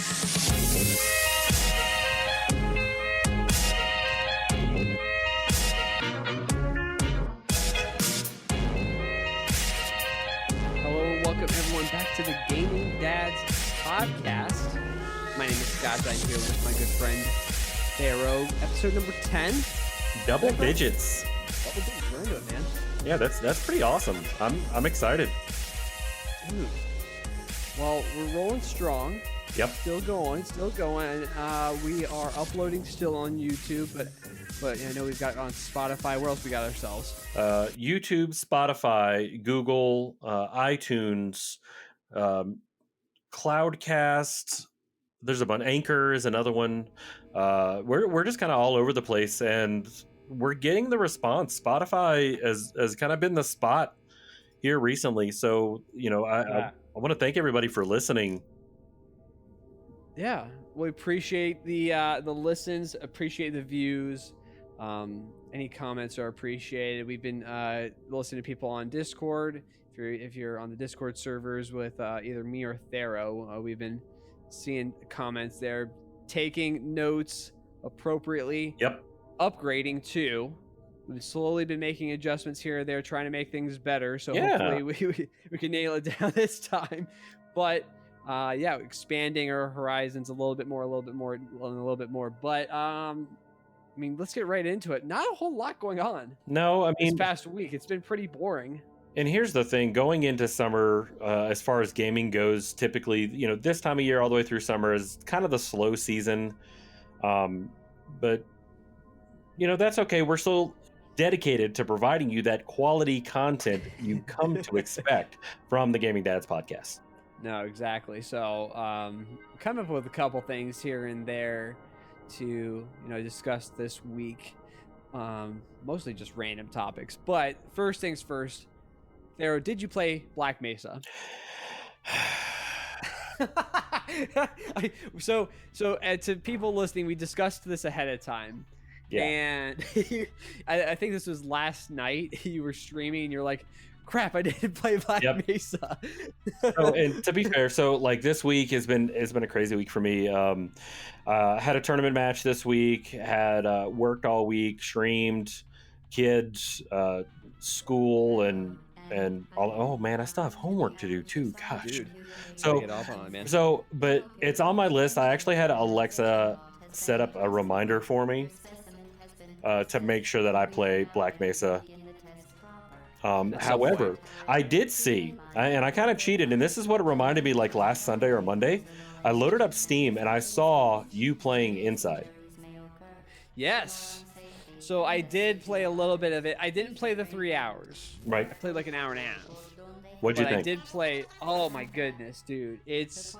Hello and welcome everyone back to the Gaming Dads podcast. My name is Scott. I'm here with my good friend Tharoah. Episode number 10. Double digits. Double digits. We're into it, man. Yeah, that's pretty awesome. I'm excited. Dude. Well, we're rolling strong. Yep. Still going. We are uploading still on YouTube, but I know we've got it on Spotify. Where else we got ourselves? YouTube, Spotify, Google, iTunes, Cloudcast. There's a bunch. Anchor is another one. We're just kind of all over the place, and we're getting the response. Spotify has kind of been the spot here recently. So I want to thank everybody for listening. Yeah, we appreciate the listens, appreciate the views. Any comments are appreciated. We've been listening to people on Discord. If you're on the Discord servers with either me or Tharoah, we've been seeing comments there, taking notes appropriately. Yep. Upgrading too. We've slowly been making adjustments here or there, trying to make things better. So hopefully we can nail it down this time. But expanding our horizons a little bit more. But I mean, let's get right into it. Not a whole lot going on. No, I mean, this past week it's been pretty boring. And here's the thing: going into summer, as far as gaming goes, typically, this time of year all the way through summer is kind of the slow season. But that's okay. We're still dedicated to providing you that quality content you come to expect from the Gaming Dads podcast. No, exactly. So, come up with a couple things here and there to discuss this week. Mostly just random topics. But first things first, Tharoah, did you play Black Mesa? So to people listening, we discussed this ahead of time. Yeah. And I think this was last night. You were streaming and you're like, crap, I didn't play Black Mesa. And to be fair, so like this week has been a crazy week for me. Had a tournament match this week, had worked all week, streamed, kids, school, and all. Oh man, I still have homework to do too. Gosh. Dude, but it's on my list. I actually had Alexa set up a reminder for me to make sure that I play Black Mesa. However, I did see, and I kind of cheated, and this is what it reminded me like last Sunday or Monday. I loaded up Steam and I saw you playing Inside. Yes. So I did play a little bit of it. I didn't play the 3 hours. Right. I played like an hour and a half. What'd you think? I did play. Oh my goodness, dude! It's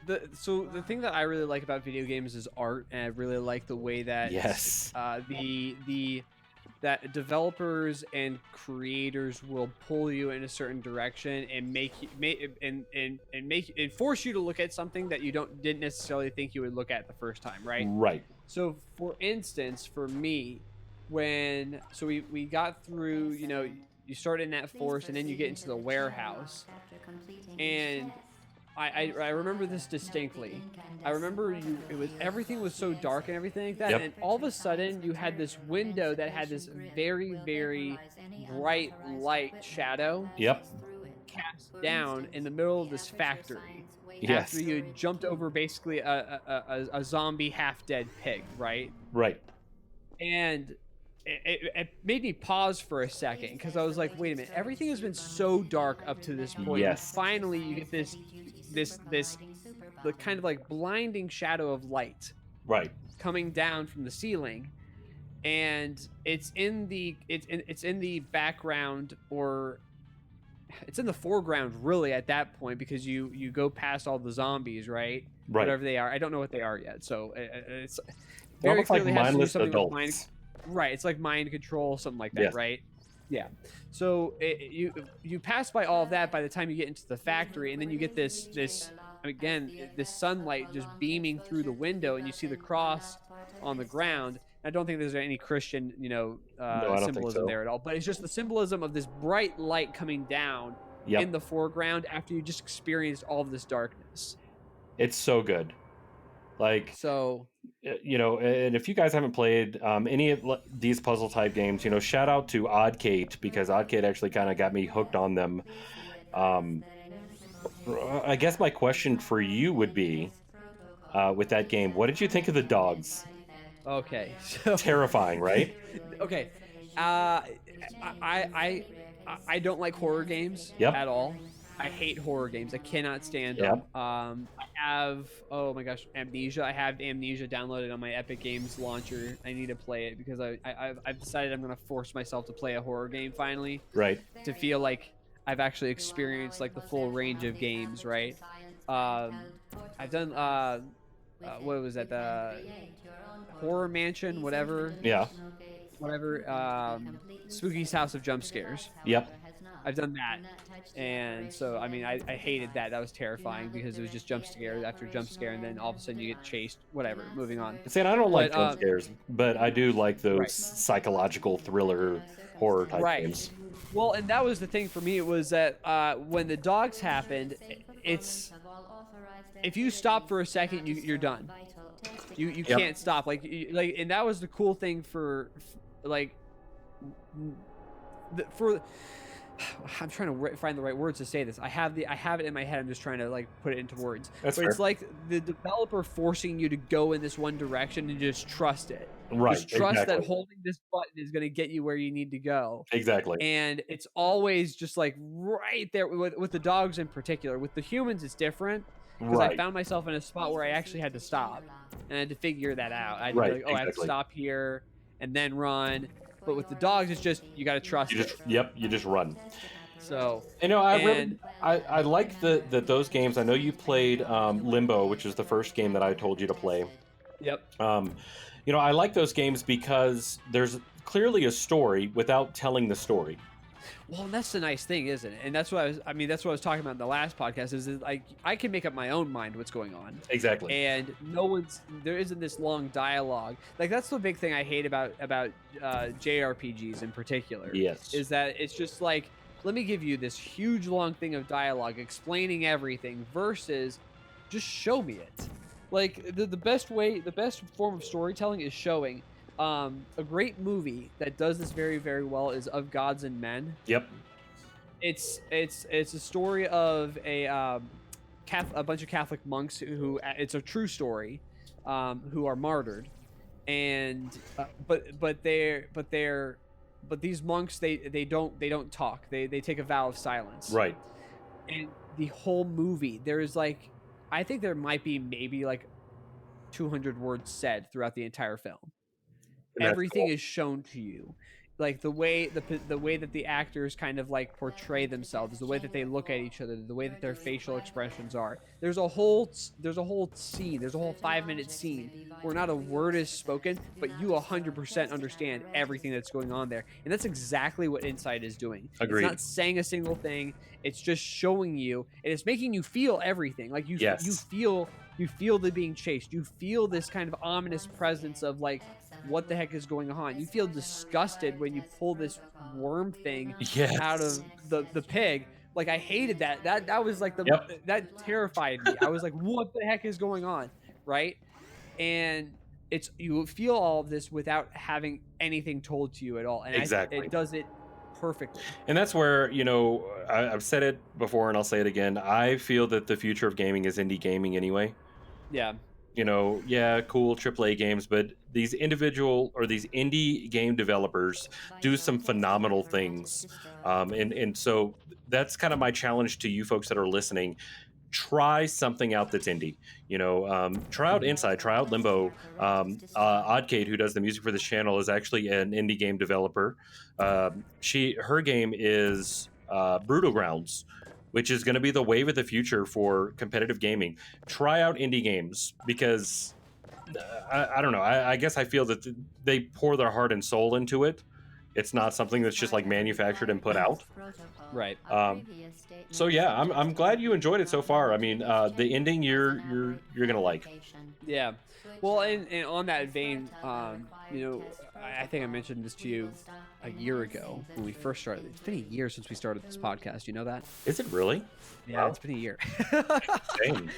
the thing that I really like about video games is art, and I really like the way that that developers and creators will pull you in a certain direction and force you to look at something that you didn't necessarily think you would look at the first time, right? Right. So, for instance, for me, we got through, you start in that forest and then you get into the warehouse, and I remember this distinctly. I remember everything was so dark and everything like that, and all of a sudden you had this window that had this very, very bright light shadow cast down in the middle of this factory. Yes. After you had jumped over basically a zombie half-dead pig, right? Right. And it made me pause for a second because I was like, wait a minute, everything has been so dark up to this point. Yes. And finally you get this the kind of like blinding shadow of light coming down from the ceiling, and it's in the background, or it's in the foreground really at that point, because you go past all the zombies, right? Whatever they are, I don't know what they are yet, so it's very clearly like has to do mindless something adults. with mind. Right, it's like mind control, something like that, Yes. right? Yeah. So you pass by all of that by the time you get into the factory, and then you get this sunlight just beaming through the window, and you see the cross on the ground. I don't think there's any Christian, symbolism there at all, but it's just the symbolism of this bright light coming down Yep. in the foreground after you just experienced all of this darkness. It's so good. Like, So and if you guys haven't played any of these puzzle type games, shout out to Oddkate, because Oddkate actually kind of got me hooked on them. Um, I guess my question for you would be, with that game, what did you think of the dogs? okay, so Terrifying, right? okay, I don't like horror games Yep. at all. I hate horror games. I cannot stand them. Yep. I have, oh my gosh, Amnesia. I have Amnesia downloaded on my Epic Games launcher. I need to play it because I've decided I'm gonna force myself to play a horror game finally, Right. to feel like I've actually experienced like the full range of games, right? I've done what was that, the Horror Mansion, whatever, Yeah. Spooky's House of Jump Scares. Yep. I've done that, and so I mean, I hated that. That was terrifying because it was just jump scare after jump scare, and then all of a sudden you get chased. Whatever. Moving on. See, I don't like But jump scares, but I do like those right, psychological thriller horror type right. games. Well, and that was the thing for me. It was that when the dogs happened, it's if you stop for a second, you're done. You Yep. can't stop. Like, and that was the cool thing like for. I'm trying to find the right words to say this. I have it in my head. I'm just trying to like put it into words. That's But fair. it's like the developer forcing you to go in this one direction and just trust it. Right. Just trust that Exactly. holding this button is going to get you where you need to go. Exactly. And it's always just like right there with the dogs in particular. With the humans, it's different because I Right. found myself in a spot where I actually had to stop and I had to figure that out. I had to Right. be like, oh, I have to Exactly. stop here and then run. But with the dogs, it's just you got to trust You it. just Yep. You just run. So I like those games. I know you played Limbo, which is the first game that I told you to play. yep. I like those games because there's clearly a story without telling the story. Well, and that's the nice thing, isn't it? And that's what that's what I was talking about in the last podcast. Is that, like, I can make up my own mind what's going on, Exactly. and there isn't this long dialogue. Like that's the big thing I hate about JRPGs in particular. Yes. Is that it's just like, let me give you this huge long thing of dialogue explaining everything versus just show me it. Like the best form of storytelling is showing. A great movie that does this very, very well is Of Gods and Men. Yep. It's a story of a bunch of Catholic monks who it's a true story, who are martyred, and but these monks they don't talk. They take a vow of silence. Right. And the whole movie, there is like, I think there might be maybe like 200 words said throughout the entire film. And that's Everything cool. is shown to you, like the way that the actors kind of like portray themselves, the way that they look at each other, the way that their facial expressions are. There's a whole scene, there's a whole 5-minute scene where not a word is spoken, but you 100% understand everything that's going on there, and that's exactly what Inside is doing. Agreed. It's not saying a single thing, it's just showing you, and it's making you feel everything. Like Yes. you feel the being chased, you feel this kind of ominous presence of like, what the heck is going on? You feel disgusted when you pull this worm thing Yes. out of the pig. Like, I hated that. That was like Yep. that terrified me. I was like, what the heck is going on? Right? And you feel all of this without having anything told to you at all. And Exactly. it does it perfectly. And that's where, I've said it before and I'll say it again. I feel that the future of gaming is indie gaming anyway. Yeah. Cool AAA games, but these individual or these indie game developers do some phenomenal things. And so that's kind of my challenge to you folks that are listening. Try something out that's indie. Try out Inside, try out Limbo. Oddkate, who does the music for this channel, is actually an indie game developer. Her game is Brutal Grounds, which is going to be the wave of the future for competitive gaming. Try out indie games because I don't know. I guess I feel that they pour their heart and soul into it. It's not something that's just like manufactured and put out. Right. So yeah, I'm glad you enjoyed it so far. I mean, the ending you're gonna like. Yeah. Well, and on that vein, I think I mentioned this to you a year ago when we first started. It's been a year since we started this podcast. You know that? Is it really? Yeah, Wow. it's been a year. Same.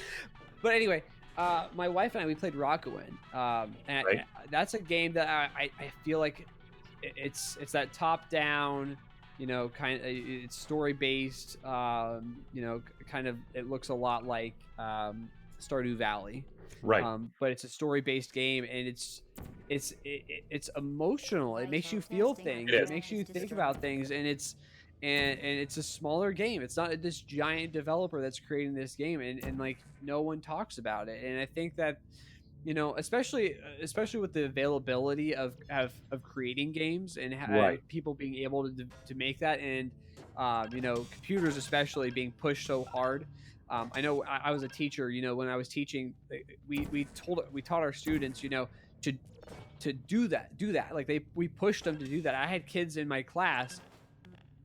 But anyway, my wife and I, we played Rockawin. And Right. that's a game that I feel like it's that top down, kind of, it's story based, kind of, it looks a lot like Stardew Valley. Right. But it's a story-based game, and it's emotional. It makes you feel things. It is. It makes you think about things, and it's a smaller game. It's not this giant developer that's creating this game, and like no one talks about it. And I think that especially with the availability of creating games and Right. people being able to make that, and computers especially being pushed so hard. I know I was a teacher. When I was teaching, we taught our students, to do that. Like we pushed them to do that. I had kids in my class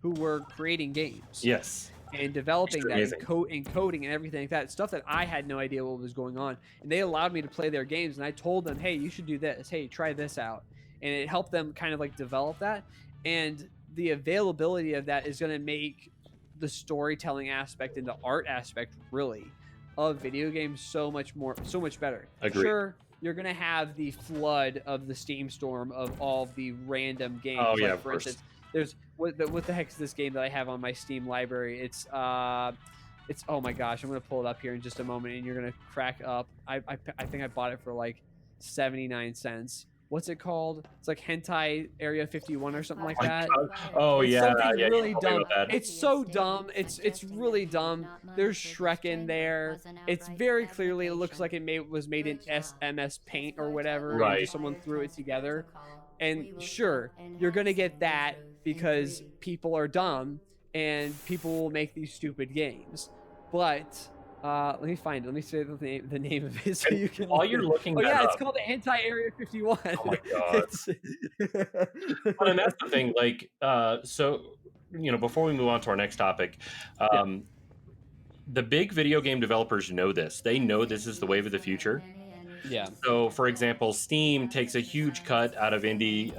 who were creating games Yes. and developing that, Amazing. and coding and everything like that. Stuff that I had no idea what was going on, and they allowed me to play their games. And I told them, hey, you should do this. Hey, try this out, and it helped them kind of like develop that. And the availability of that is going to make the storytelling aspect and the art aspect really of video games so much better. Agreed. Sure, you're gonna have the flood of the Steam storm of all the random games. Oh, yeah, like, of for course. instance, there's what the heck is this game that I have on my Steam library? It's oh my gosh, I'm gonna pull it up here in just a moment, and you're gonna crack up. I think I bought it for like 79 cents. What's it called? It's like Hentai Area 51 or something like that. Oh It's yeah, something yeah. you really told me dumb. about that. It's so dumb. It's really dumb. There's Shrek in there. It's very clearly, it looks like it was made in MS Paint or whatever. And Right. just someone threw it together. And sure, you're gonna get that because people are dumb and people will make these stupid games. But let me find it. Let me say the name of it so you can. While you're looking Oh that yeah, up, it's called Anti Area 51. oh my god. Well, and that's the thing. Like, so before we move on to our next topic, the big video game developers know this. They know this is the wave of the future. Yeah. So, for example, Steam takes a huge cut out of indie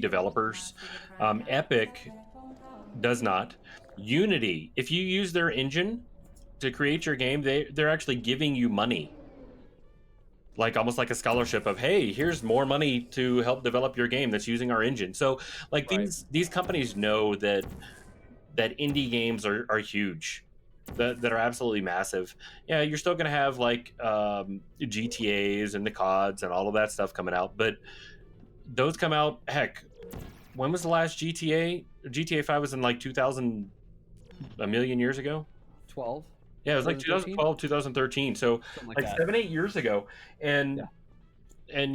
developers. Epic does not. Unity, if you use their engine to create your game, they're actually giving you money, like almost like a scholarship of, hey, here's more money to help develop your game that's using our engine. So like Right. these companies know that indie games are huge, that are absolutely massive. Yeah, you're still going to have like GTAs and the CODs and all of that stuff coming out, but those come out, heck, when was the last GTA? GTA 5 was in like 2000, a million years ago. 12. Yeah, it was like 2013? 2012, 2013. So Something like that. 7-8 years ago. And Yeah. and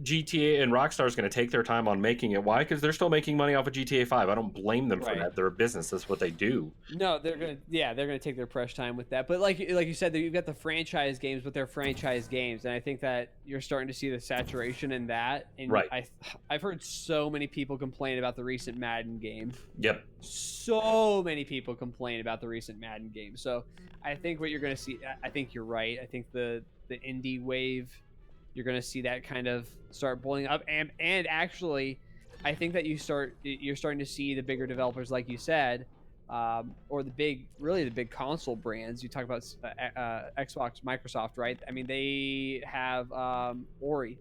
GTA and Rockstar's going to take their time on making it. Why? Because they're still making money off of GTA 5. I don't blame them for Right. that. They're a business. That's what they do. No, they're gonna take their fresh time with that. But like you said, you've got the franchise games, but they're franchise games, and I think that you're starting to see the saturation in that. And Right. I've heard so many people complain about the recent Madden game. Yep. So many people complain about the recent Madden game. So I think what you're gonna see, I think you're right. I think the indie wave, you're going to see that kind of start boiling up, and actually I think that you're starting to see the bigger developers, like you said, or the big console brands. You talk about Xbox, Microsoft, right? I mean, they have Ori.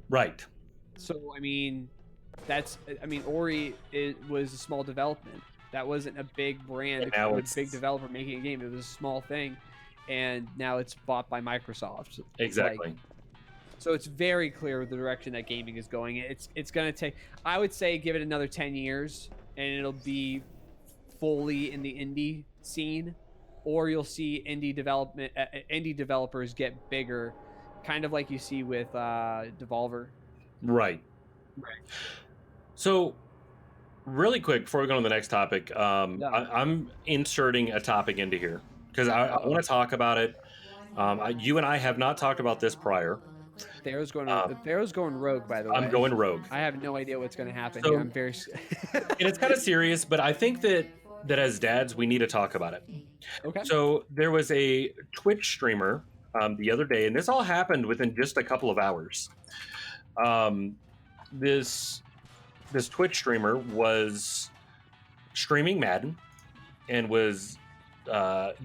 Right. So I mean, Ori was a small development. That wasn't a big brand, And now a it's big developer making a game. It was a small thing, and now it's bought by Microsoft. Exactly. Like, so it's very clear the direction that gaming is going. It's going to take, I would say, give it another 10 years, and it'll be fully in the indie scene, or you'll see indie developers get bigger, kind of like you see with Devolver. Right. Right. So, really quick before we go on to the next topic, I'm inserting a topic into here because I want to talk about it. You and I have not talked about this prior. Thero's going rogue, by the I'm way. going rogue. I have no idea what's going to happen So- here. I'm very. And it's kind of serious, but I think that as dads, we need to talk about it. Okay. So there was a Twitch streamer the other day, and this all happened within just a couple of hours. This Twitch streamer was streaming Madden and was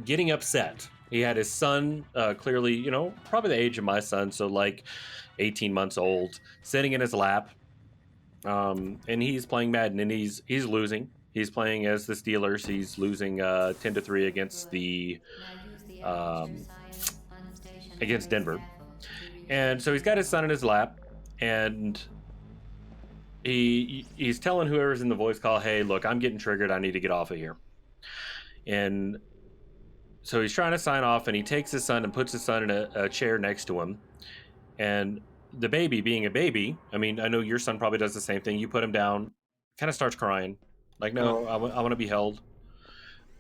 getting upset. He had his son, clearly, you know, probably the age of my son, so like 18 months old, sitting in his lap, and he's playing Madden, and he's losing. He's playing as the Steelers. He's losing 10-3 against the against Denver, and so he's got his son in his lap, and he's telling whoever's in the voice call, "Hey, look, I'm getting triggered. I need to get off of here." And so he's trying to sign off, and he takes his son and puts his son in a chair next to him. And the baby, being a baby, I mean, I know your son probably does the same thing. You put him down, kind of starts crying, like, "No, I want to be held."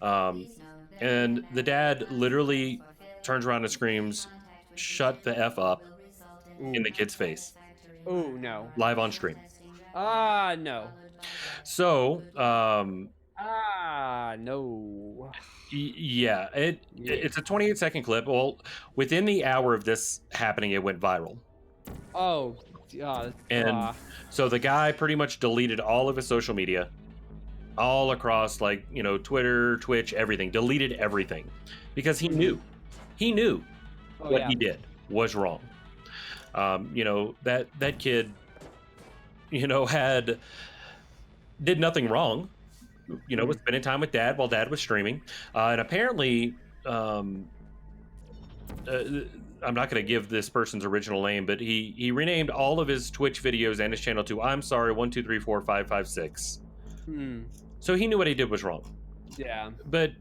And the dad literally turns around and screams, "Shut the F up," in the kid's face. Oh, no. Live on stream. No. So, no. yeah, it's a 28-second clip. Well, within the hour of this happening, it went viral. Oh, and so the guy pretty much deleted all of his social media, all across, like, you know, Twitter, Twitch, everything. Deleted everything because he knew what he did was wrong. You know, that kid, you know, did nothing wrong. You know, was spending time with dad while dad was streaming, and apparently, I'm not going to give this person's original name, but he renamed all of his Twitch videos and his channel to "I'm sorry 1 2 3 4 5 5 6." So he knew what he did was wrong. Yeah. But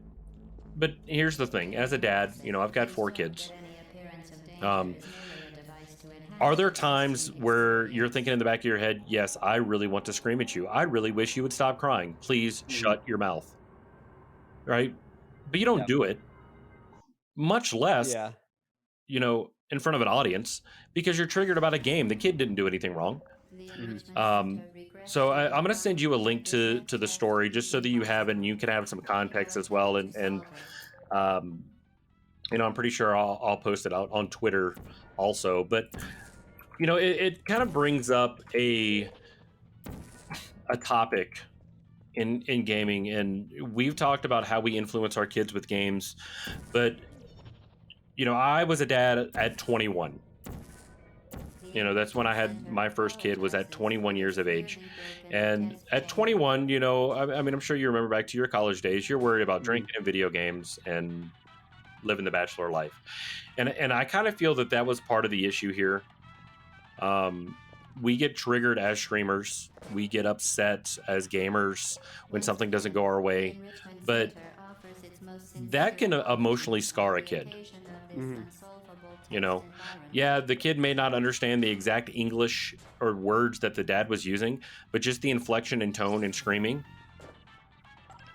here's the thing: as a dad, you know, I've got 4 kids. Are there times where you're thinking in the back of your head, "Yes, I really want to scream at you. I really wish you would stop crying. Please shut your mouth." Right? But you don't do it. Much less, you know, in front of an audience, because you're triggered about a game. The kid didn't do anything wrong. So I'm going to send you a link to the story just so that you have it and you can have some context as well. And you know, I'm pretty sure I'll post it out on Twitter also. But you know, it kind of brings up a topic in gaming, and we've talked about how we influence our kids with games, but you know, I was a dad at 21. You know, that's when I had my first kid, was at 21 years of age. And at 21, you know, I mean, I'm sure you remember back to your college days, you're worried about drinking and video games and living the bachelor life. And I kind of feel that was part of the issue here. We get triggered as streamers. We get upset as gamers when something doesn't go our way. But that can emotionally scar a kid. You know, yeah, the kid may not understand the exact English or words that the dad was using, but just the inflection and tone and screaming,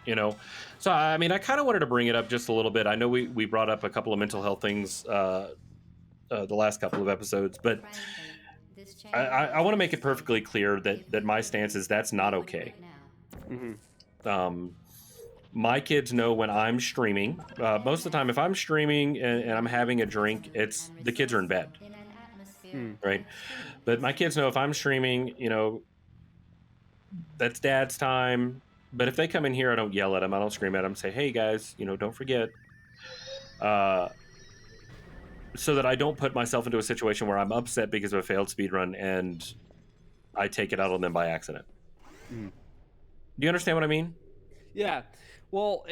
you know. So, I mean, I kind of wanted to bring it up just a little bit. I know we brought up a couple of mental health things the last couple of episodes, but I want to make it perfectly clear that my stance is that's not okay. My kids know when I'm streaming. Most of the time, if I'm streaming and I'm having a drink, it's the kids are in bed, right? But my kids know if I'm streaming, you know, that's dad's time. But if they come in here, I don't yell at them. I don't scream at them. Say, "Hey guys, you know, don't forget." So that I don't put myself into a situation where I'm upset because of a failed speedrun and I take it out on them by accident. Do you understand what I mean? Yeah. Well,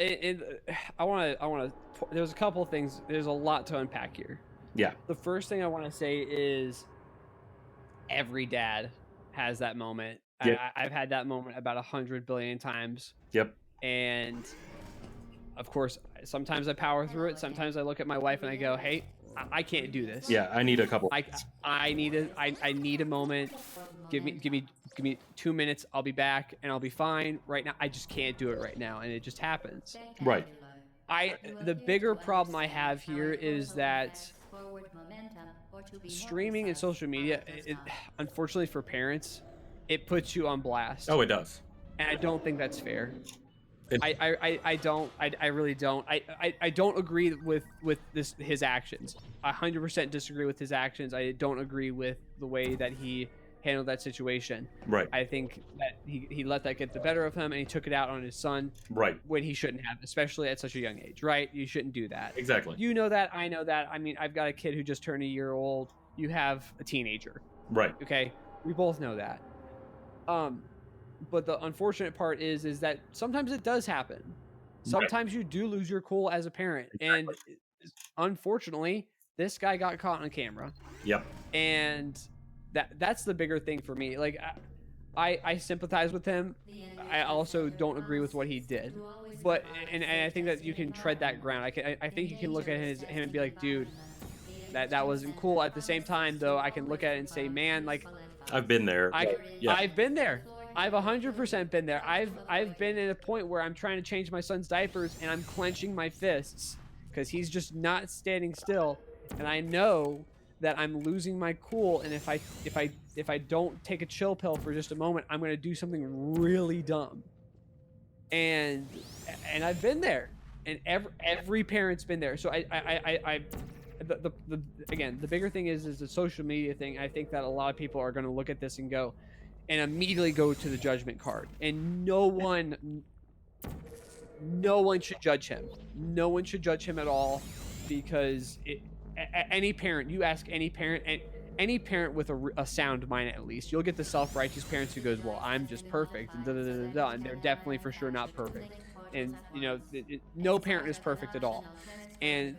I want to. There's a couple of things. There's a lot to unpack here. Yeah. The first thing I want to say is every dad has that moment. Yep. I've had that moment about 100 billion times. Yep. And of course, sometimes I power through it. Sometimes I look at my wife and I go, "Hey, I can't do this. Yeah, I need a couple. I need a moment. Give me 2 minutes. I'll be back and I'll be fine. Right now, I just can't do it right now, and it just happens." Right. The bigger problem I have here is that streaming and social media, unfortunately for parents, it puts you on blast. Oh, it does. And I don't think that's fair. It- I really don't. I don't agree with his actions. I 100% disagree with his actions. I don't agree with the way that he handled that situation. Right. I think that he let that get the better of him, and he took it out on his son. Right. When he shouldn't have, especially at such a young age. Right? You shouldn't do that. Exactly. You know that. I know that. I mean, I've got a kid who just turned a year old. You have a teenager. Right. Okay. We both know that. But the unfortunate part is that sometimes it does happen. Sometimes you do lose your cool as a parent, and unfortunately, this guy got caught on camera. Yep. And that's the bigger thing for me. Like, I sympathize with him. I also don't agree with what he did. But and I think that you can tread that ground. I think you can look at him and be like, dude, that wasn't cool. At the same time, though, I can look at it and say, man, like, I've been there. I've been there. I've 100% been there. I've been at a point where I'm trying to change my son's diapers and I'm clenching my fists because he's just not standing still, and I know that I'm losing my cool. And if I don't take a chill pill for just a moment, I'm gonna do something really dumb. And I've been there, and every parent's been there. So again, the bigger thing is the social media thing. I think that a lot of people are going to look at this and immediately go to the judgment card, and no one should judge him. No one should judge him at all, because any parent, you ask any parent with a sound mind, at least, you'll get the self-righteous parents who goes, well, I'm just perfect, and and they're definitely for sure not perfect. And no parent is perfect at all. And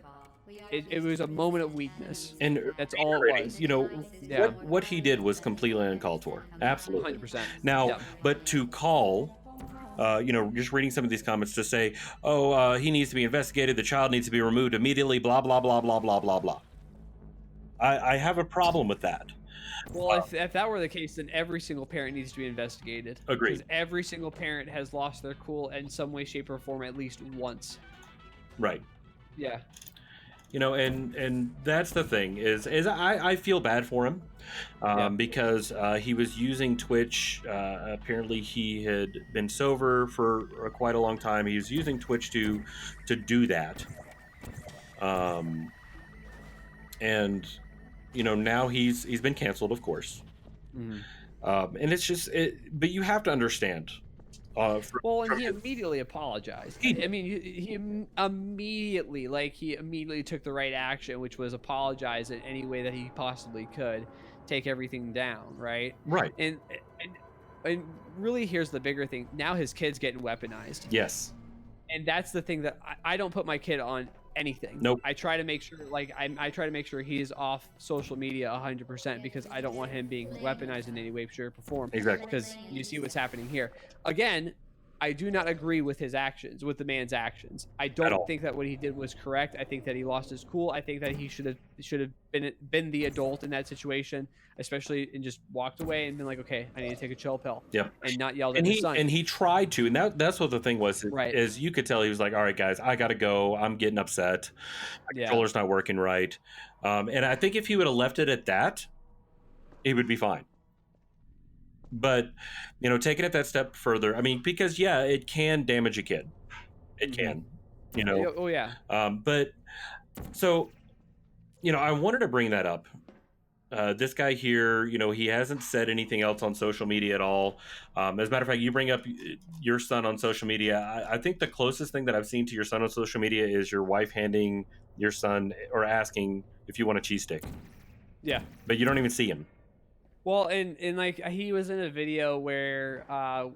it was a moment of weakness, and that's all it was. What he did was completely uncalled for. Absolutely. 100%. Now, but to call, just reading some of these comments to say, he needs to be investigated, the child needs to be removed immediately, blah, blah, blah, blah, blah, blah, blah. I have a problem with that. Well, if that were the case, then every single parent needs to be investigated. Agreed. Because every single parent has lost their cool in some way, shape, or form at least once. Right. Yeah. And that's the thing is I feel bad for him, because he was using Twitch. Apparently, he had been sober for quite a long time. He was using Twitch to do that. And now he's been canceled, of course. Mm-hmm. And it's just but you have to understand. And he immediately apologized. He immediately took the right action, which was apologize in any way that he possibly could, take everything down, right? Right. And really, here's the bigger thing. Now his kid's getting weaponized. Yes. And that's the thing that I don't put my kid on anything. Nope. I try to make sure, I try to make sure he's off social media 100%, because I don't want him being weaponized in any way, shape, or form. Exactly. Because you see what's happening here. Again, I do not agree with his actions, with the man's actions. I don't think that what he did was correct. I think that he lost his cool. I think that he should have been the adult in that situation, especially, and just walked away and been like, okay, I need to take a chill pill. Yeah. And not yelled at his son. And he tried to, and that's what the thing was. Right. Is you could tell he was like, all right, guys, I gotta go. I'm getting upset. My controller's not working right. And I think if he would have left it at that, he would be fine. But, taking it that step further, I mean, because, it can damage a kid. It can, Oh, yeah. But, so, I wanted to bring that up. This guy here, he hasn't said anything else on social media at all. As a matter of fact, you bring up your son on social media. I think the closest thing that I've seen to your son on social media is your wife handing your son or asking if you want a cheese stick. Yeah. But you don't even see him. Well, and he was in a video where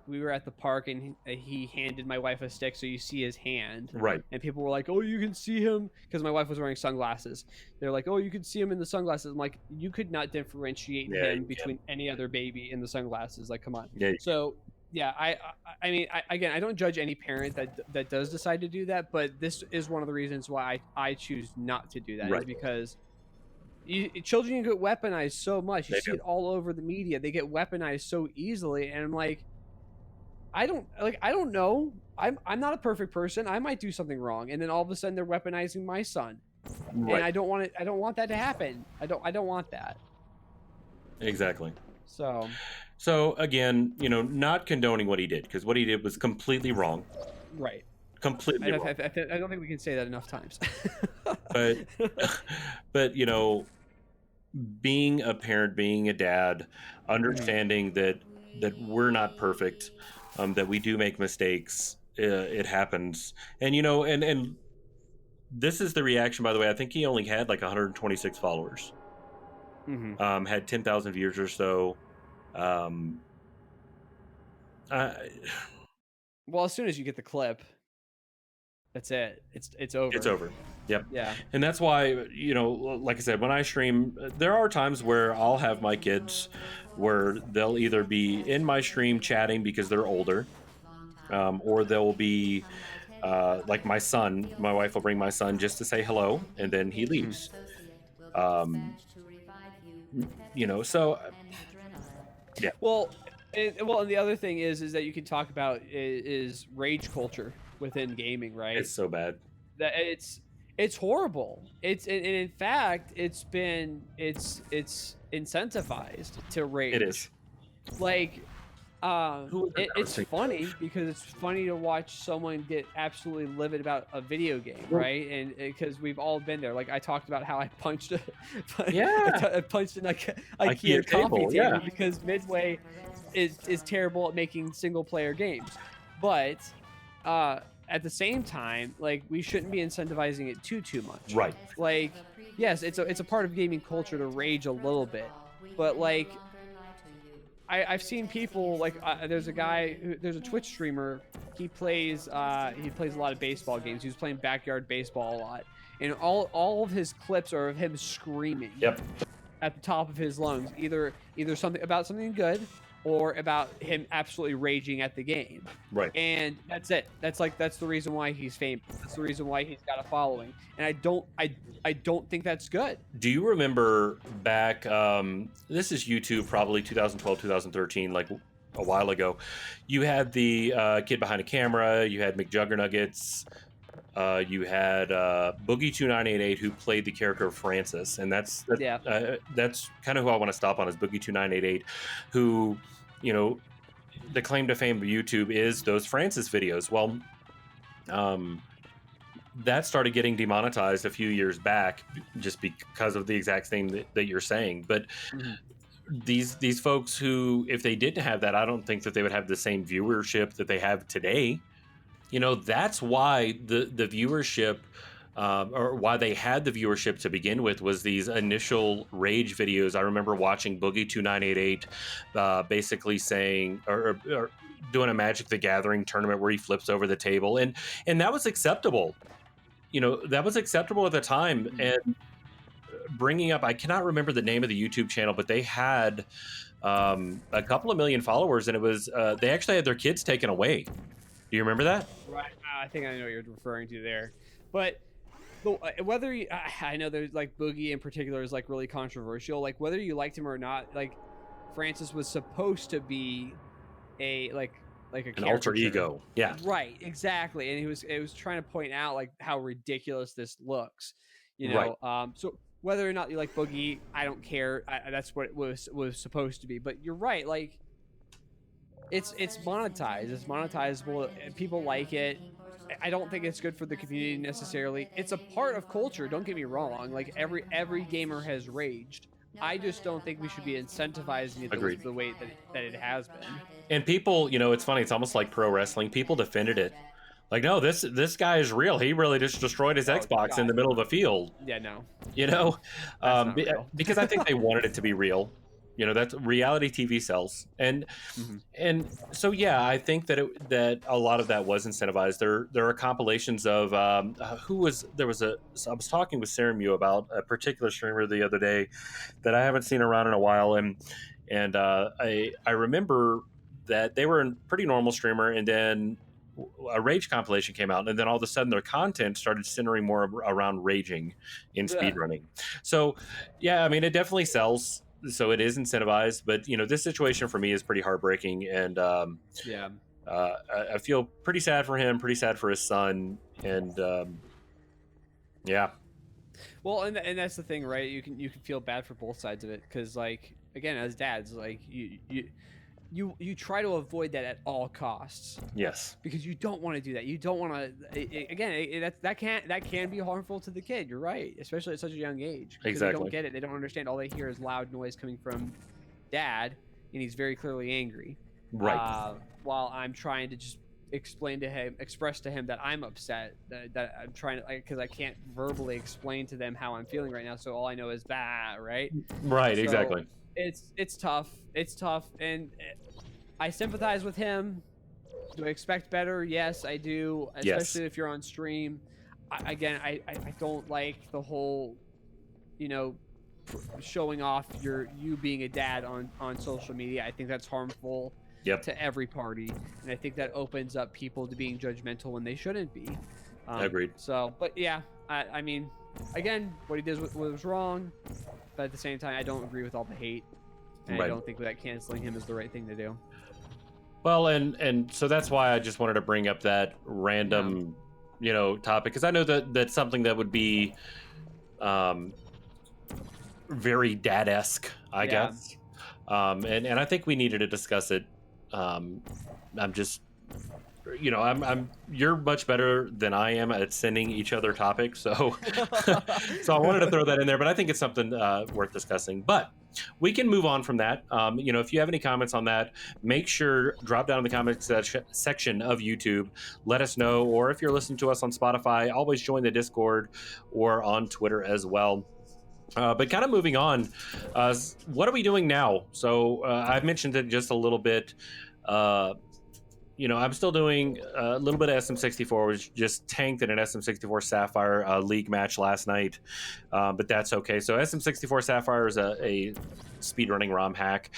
we were at the park, and he handed my wife a stick, so you see his hand. Right. And people were like, oh, you can see him, because my wife was wearing sunglasses. They're like, oh, you can see him in the sunglasses. I'm like, you could not differentiate him between any other baby in the sunglasses. Like, come on. Yeah. So, yeah, I mean, again, I don't judge any parent that does decide to do that, but this is one of the reasons why I choose not to do that, is because children get weaponized so much. You see it all over the media. They get weaponized so easily, and I'm like, I don't know. I'm not a perfect person. I might do something wrong, and then all of a sudden they're weaponizing my son. and Right. I don't want it. I don't want that to happen. I don't want that. Exactly. So So again, not condoning what he did, because what he did was completely wrong. right. Completely wrong. I don't think we can say that enough times. But but being a parent, being a dad, Mhm. understanding that we're not perfect, that we do make mistakes, it happens. And and this is the reaction, by the way. I think he only had like 126 followers, Mhm. had 10,000 viewers or so. um I, Well, as soon as you get the clip, that's it. It's it's over. over. Yep. Yeah. And that's why, like I said, when I stream, there are times where I'll have my kids where they'll either be in my stream chatting because they're older, or they'll be like my wife will bring my son just to say hello, and then he Mhm. leaves. um so yeah, Well, and the other thing is that you can talk about is rage culture within gaming, right? it's so bad. That it's horrible. And in fact, it's incentivized to It is. rage. Like, Who would have ever it's think funny because it's funny to watch someone get absolutely livid about a video game, well, right? And because we've all been there. Like I talked about how I punched yeah, I punched an IKEA IKEA coffee table, table yeah. because Midway is terrible at making single player games. But at the same time, like we shouldn't be incentivizing it too much. Right. Like, yes, it's a part of gaming culture to rage a little bit, but like I've seen people like there's a Twitch streamer. He plays a lot of baseball games. He was playing backyard baseball a lot, and all of his clips are of him screaming Yep. at the top of his lungs, either something about something good or about him absolutely raging at the game. Right. And that's it. That's the reason why he's famous. That's the reason why he's got a following. And I don't think that's good. Do you remember back, this is YouTube, probably 2012, 2013, like a while ago, you had the kid behind a camera, you had McJuggernuggets, you had Boogie2988, who played the character of Francis, and Yeah. that's kind of who I want to stop on, is Boogie2988, who, the claim to fame of YouTube is those Francis videos. Well, that started getting demonetized a few years back just because of the exact thing that you're saying. But Mhm. these folks who, if they didn't have that, I don't think that they would have the same viewership that they have today. That's why the viewership, or why they had the viewership to begin with, was these initial rage videos. I remember watching Boogie2988 basically saying, or doing a Magic the Gathering tournament where he flips over the table, and that was acceptable. That was acceptable at the time. And bringing up, I cannot remember the name of the YouTube channel, but they had a couple of million followers, and it was they actually had their kids taken away. Do you remember that? Right. I think I know what you're referring to there. But whether you, I know there's like Boogie in particular is like really controversial. Like whether you liked him or not, like Francis was supposed to be a like a An alter caricature. ego. Yeah. Right, exactly. And it was trying to point out like how ridiculous this looks. Right. So whether or not you like Boogie, I don't care. That's what it was supposed to be. But you're right, like it's monetized. It's monetizable. And people like it. I don't think it's good for the community necessarily. It's a part of culture. Don't get me wrong. Like every gamer has raged. I just don't think we should be incentivizing it Agreed. the way that it has been. And people, it's funny. It's almost like pro wrestling. People defended it. Like, no, this guy is real. He really just destroyed his Xbox God. in the middle of a field. Yeah, no. Um, not real. because I think they wanted it to be real. That's reality TV sells, and Mhm. and so yeah, I think that a lot of that was incentivized. There are compilations of I was talking with Sarah Mew about a particular streamer the other day that I haven't seen around in a while, and I remember that they were a pretty normal streamer, and then a rage compilation came out, and then all of a sudden their content started centering more around raging in Yeah. speedrunning. So yeah, I mean, it definitely sells. So it is incentivized, but this situation for me is pretty heartbreaking, and Yeah. I feel pretty sad for him, pretty sad for his son, and yeah. Well, and that's the thing, right? You can feel bad for both sides of it because, like, again, as dads, like you try to avoid that at all costs Yes. because you don't want to do that. You don't want to. Again, that can be harmful to the kid. You're right, especially at such a young age because they Exactly. don't get it. They don't understand. All they hear is loud noise coming from dad, and he's very clearly angry. Right. While I'm trying to just express to him that I'm upset, that I'm trying to, because I can't verbally explain to them how I'm feeling right now. So all I know is bah, right? Right. So Exactly. it's tough. It's tough, and I sympathize with him. Do I expect better? Yes, I do. Especially if you're on stream. I don't like the whole, you know, showing off you being a dad on social media. I think that's harmful. Yep. To every party, and I think that opens up people to being judgmental when they shouldn't be. Agreed. So, but yeah, I mean, again, what he did was wrong, but at the same time, I don't agree with all the hate, and I don't think that canceling him is the right thing to do. Well, and so that's why I just wanted to bring up that random, topic, because I know that that's something that would be, very dad-esque, I guess. And I think we needed to discuss it. I'm just, you're much better than I am at sending each other topics, so so I wanted to throw that in there, but I think it's something worth discussing. But we can move on from that. If you have any comments on that, make sure drop down in the comments section of YouTube. Let us know, or if you're listening to us on Spotify, always join the Discord or on Twitter as well. But kind of moving on, what are we doing now? So I've mentioned it just a little bit. I'm still doing a little bit of SM64, which just tanked in an SM64 Sapphire League match last night, but that's okay. So SM64 Sapphire is a speedrunning ROM hack.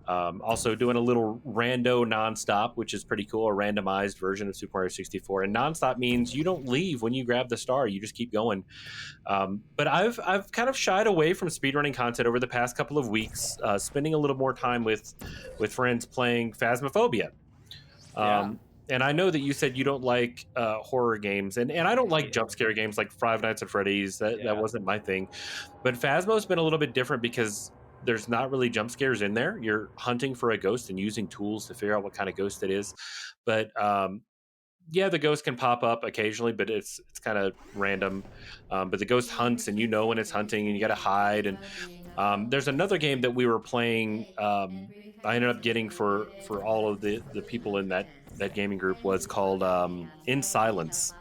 Also doing a little rando nonstop, which is pretty cool, a randomized version of Super Mario 64. And nonstop means you don't leave when you grab the star, you just keep going. But I've kind of shied away from speedrunning content over the past couple of weeks, spending a little more time with friends playing Phasmophobia. And I know that you said you don't like horror games, and I don't like jump scare games like Five Nights at Freddy's. That wasn't my thing. But Phasmo's been a little bit different because there's not really jump scares in there. You're hunting for a ghost and using tools to figure out what kind of ghost it is. But the ghost can pop up occasionally, but it's kind of random. But the ghost hunts, and when it's hunting, and you got to hide. And there's another game that we were playing. I ended up getting for all of the people in that gaming group was called In Silence.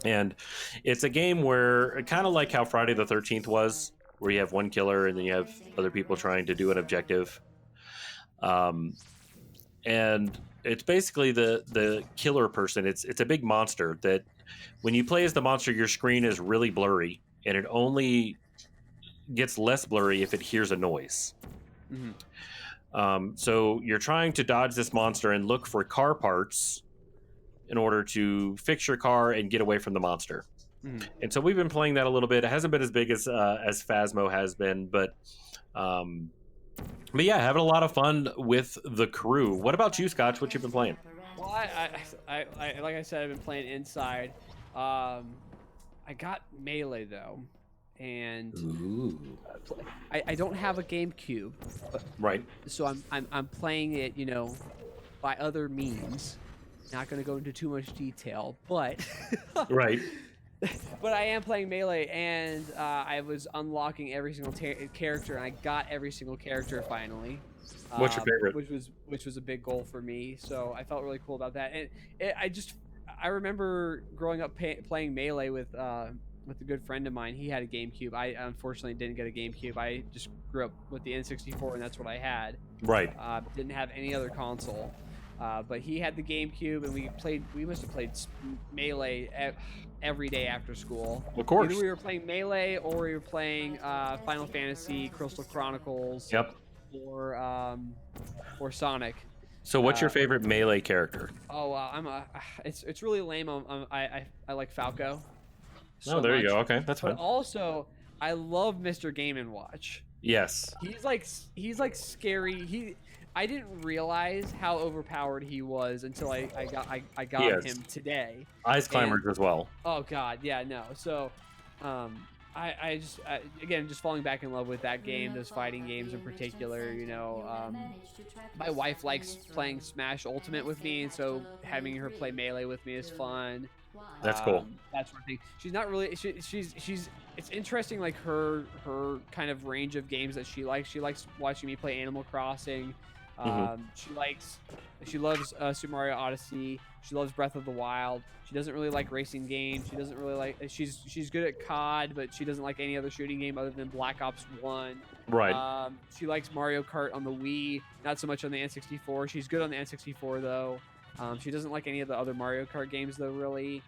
And it's a game where, kind of like how Friday the 13th was, where you have one killer and then you have other people trying to do an objective. And it's basically the killer person. It's a big monster that when you play as the monster, your screen is really blurry, and it only gets less blurry if it hears a noise. So you're trying to dodge this monster and look for car parts in order to fix your car and get away from the monster. And so we've been playing that a little bit. It hasn't been as big as Phasmo has been, but yeah, having a lot of fun with the crew. What about you, Scotch? What you been playing? Well, I like I said, I've been playing Inside. I got Melee though, and I don't have a GameCube, right? So I'm playing it, by other means. Not going to go into too much detail, but right. But I am playing Melee, and I was unlocking every single character, and I got every single character finally. What's your favorite? Which was a big goal for me, so I felt really cool about that. And I remember growing up playing Melee with a good friend of mine. He had a GameCube. I unfortunately didn't get a GameCube. I just grew up with the N64, and that's what I had. Right. Didn't have any other console. But he had the GameCube, and we must have played Melee every day after school. Of course. Either we were playing Melee or we were playing Final Fantasy, Crystal Chronicles. Yep. Or Sonic. So what's your favorite Melee character? It's really lame. I like Falco. So there you go. Okay, that's fine. But also, I love Mr. Game & Watch. Yes. He's like scary. I didn't realize how overpowered he was until I got him today. Ice climbers as well. Oh God, yeah, no. So, Again, just falling back in love with that game, those fighting games in particular. My wife likes playing Smash Ultimate with me, and so having her play Melee with me is fun. That's cool. That sort of thing. She's not really. She's. It's interesting, like her kind of range of games that she likes. She likes watching me play Animal Crossing. She loves Super Mario Odyssey. She loves Breath of the Wild. She doesn't really like racing games. She doesn't really like. She's good at COD, but she doesn't like any other shooting game other than Black Ops 1. Right. She likes Mario Kart on the Wii, not so much on the N64. She's good on the N64 though. She doesn't like any of the other Mario Kart games though, really.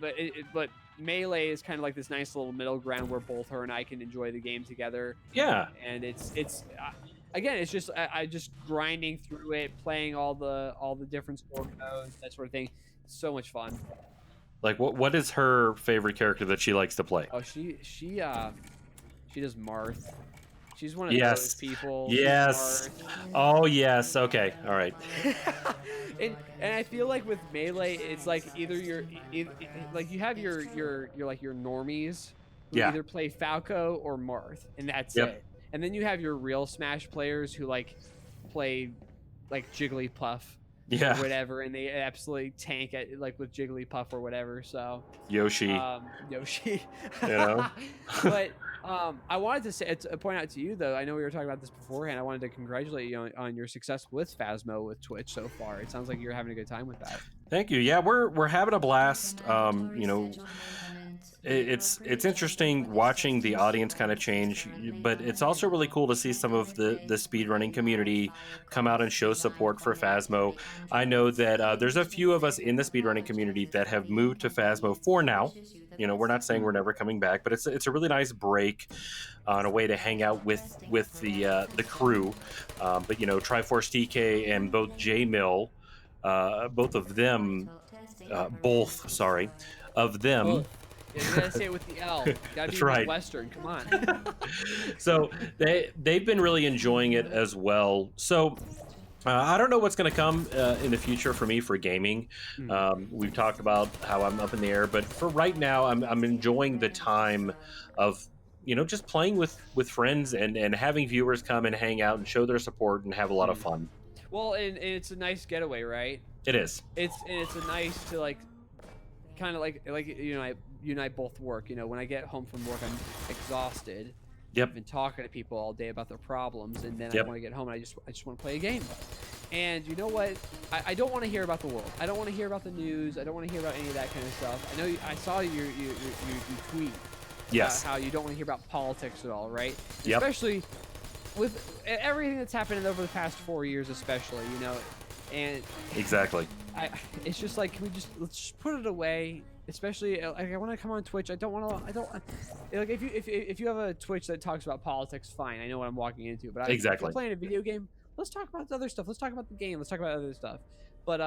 But Melee is kind of like this nice little middle ground where both her and I can enjoy the game together. Yeah. And it's again, it's just I just grinding through it, playing all the different sport modes, that sort of thing. It's so much fun. Like what is her favorite character that she likes to play? Oh, she does Marth. She's one of Yes. those people. Yes. Oh yes. Okay. All right. and I feel like with Melee, it's like either like you have your like your normies who Yeah. either play Falco or Marth, and that's Yep. it. And then you have your real Smash players who like play like Jigglypuff Yeah. or whatever, and they absolutely tank it like with Jigglypuff or whatever. So Yoshi. Yoshi. You know? But I wanted to point out to you though. I know we were talking about this beforehand. I wanted to congratulate you on your success with Phasmo with Twitch so far. It sounds like you're having a good time with that. Thank you. Yeah, we're having a blast. It's interesting watching the audience kind of change, but it's also really cool to see some of the speedrunning community come out and show support for Phasmo. I know that there's a few of us in the speedrunning community that have moved to Phasmo for now. We're not saying we're never coming back, but it's a really nice break on a way to hang out with the crew. But Triforce TK and both J Mill, both of them. Yeah, you gotta say it with the L. You gotta That's be right. Western. Come on. So they've been really enjoying it as well. So I don't know what's going to come in the future for me for gaming. We've talked about how I'm up in the air, but for right now, I'm enjoying the time of just playing with friends and having viewers come and hang out and show their support and have a lot of fun. Well, and it's a nice getaway, right? It is. It's a nice to like, kind of like you and I both work. When I get home from work, I'm exhausted. Yep. I've been talking to people all day about their problems, and then Yep. I want to get home and I just want to play a game. And you know what? I don't want to hear about the world. I don't want to hear about the news. I don't want to hear about any of that kind of stuff. I know I saw you tweet. Yes. About how you don't want to hear about politics at all, right? Yep. Especially with everything that's happened over the past 4 years, especially, and Exactly. it's just like, let's just put it away. Especially, like, I want to come on Twitch. I don't like if you have a Twitch that talks about politics, fine. I know what I'm walking into. But if Exactly. you're playing a video game, let's talk about the other stuff. Let's talk about the game. Let's talk about other stuff. But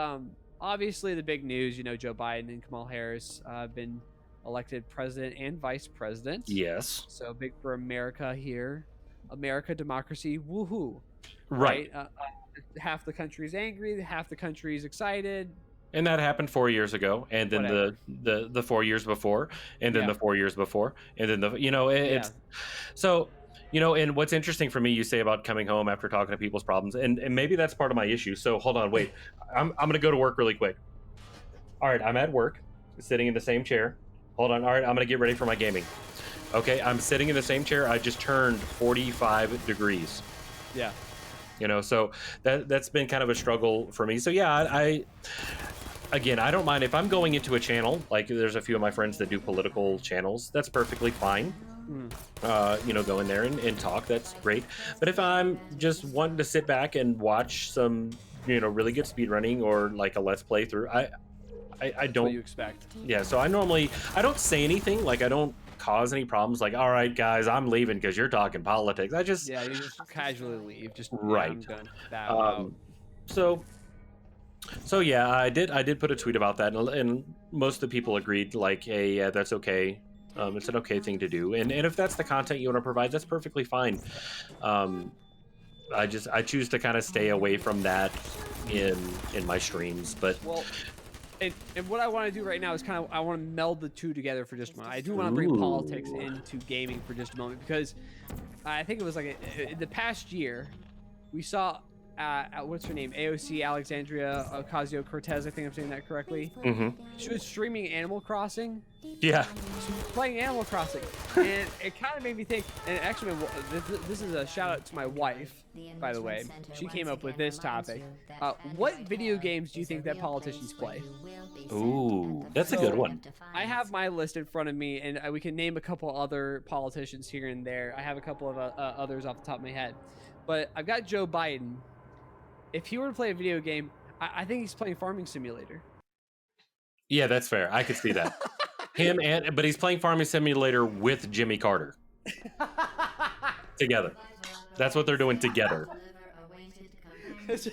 obviously the big news, Joe Biden and Kamala Harris have been elected president and vice president. Yes. So big for America here. America, democracy, woohoo! Right. Half the country's angry, half the country's excited. And that happened 4 years ago, and then Whatever. the 4 years before, and then Yeah. the 4 years before, and then it's so and what's interesting for me, you say about coming home after talking to people's problems, and maybe that's part of my issue. So hold on, wait, I'm gonna go to work really quick. All right, I'm at work, sitting in the same chair. Hold on, all right, I'm gonna get ready for my gaming. Okay, I'm sitting in the same chair. I just turned 45 degrees. Yeah. So that's been kind of a struggle for me. So yeah, Again, I don't mind if I'm going into a channel, like there's a few of my friends that do political channels. That's perfectly fine. Go in there and talk. That's great. But if I'm just wanting to sit back and watch some, really good speedrunning or like a let's play through, I That's don't. what you expect. Yeah. So I don't say anything. Like I don't cause any problems. Like, all right, guys, I'm leaving because you're talking politics. I just Yeah, you just casually leave. Just Right. I'm gonna bow out. So yeah, I did put a tweet about that, and most of the people agreed, like, hey, yeah, that's okay. It's an okay thing to do, and if that's the content you want to provide, that's perfectly fine. I choose to kind of stay away from that in my streams, but Well, And what I want to do right now is I want to meld the two together for just a moment. I do want to bring politics Ooh. into gaming for just a moment because I think it was like in the past year, we saw what's her name? AOC Alexandria Ocasio-Cortez. I think I'm saying that correctly. Mm-hmm. She was streaming Animal Crossing. Yeah. She was playing Animal Crossing, and it kind of made me think. And actually, this is a shout out to my wife, by the way. She came up with this topic. What video games do you think that politicians play? Ooh, that's a good one. I have my list in front of me, and we can name a couple other politicians here and there. I have a couple of others off the top of my head, but I've got Joe Biden. If he were to play a video game, I think he's playing Farming Simulator. Yeah, that's fair. I could see that. But he's playing Farming Simulator with Jimmy Carter. Together. That's what they're doing together. That's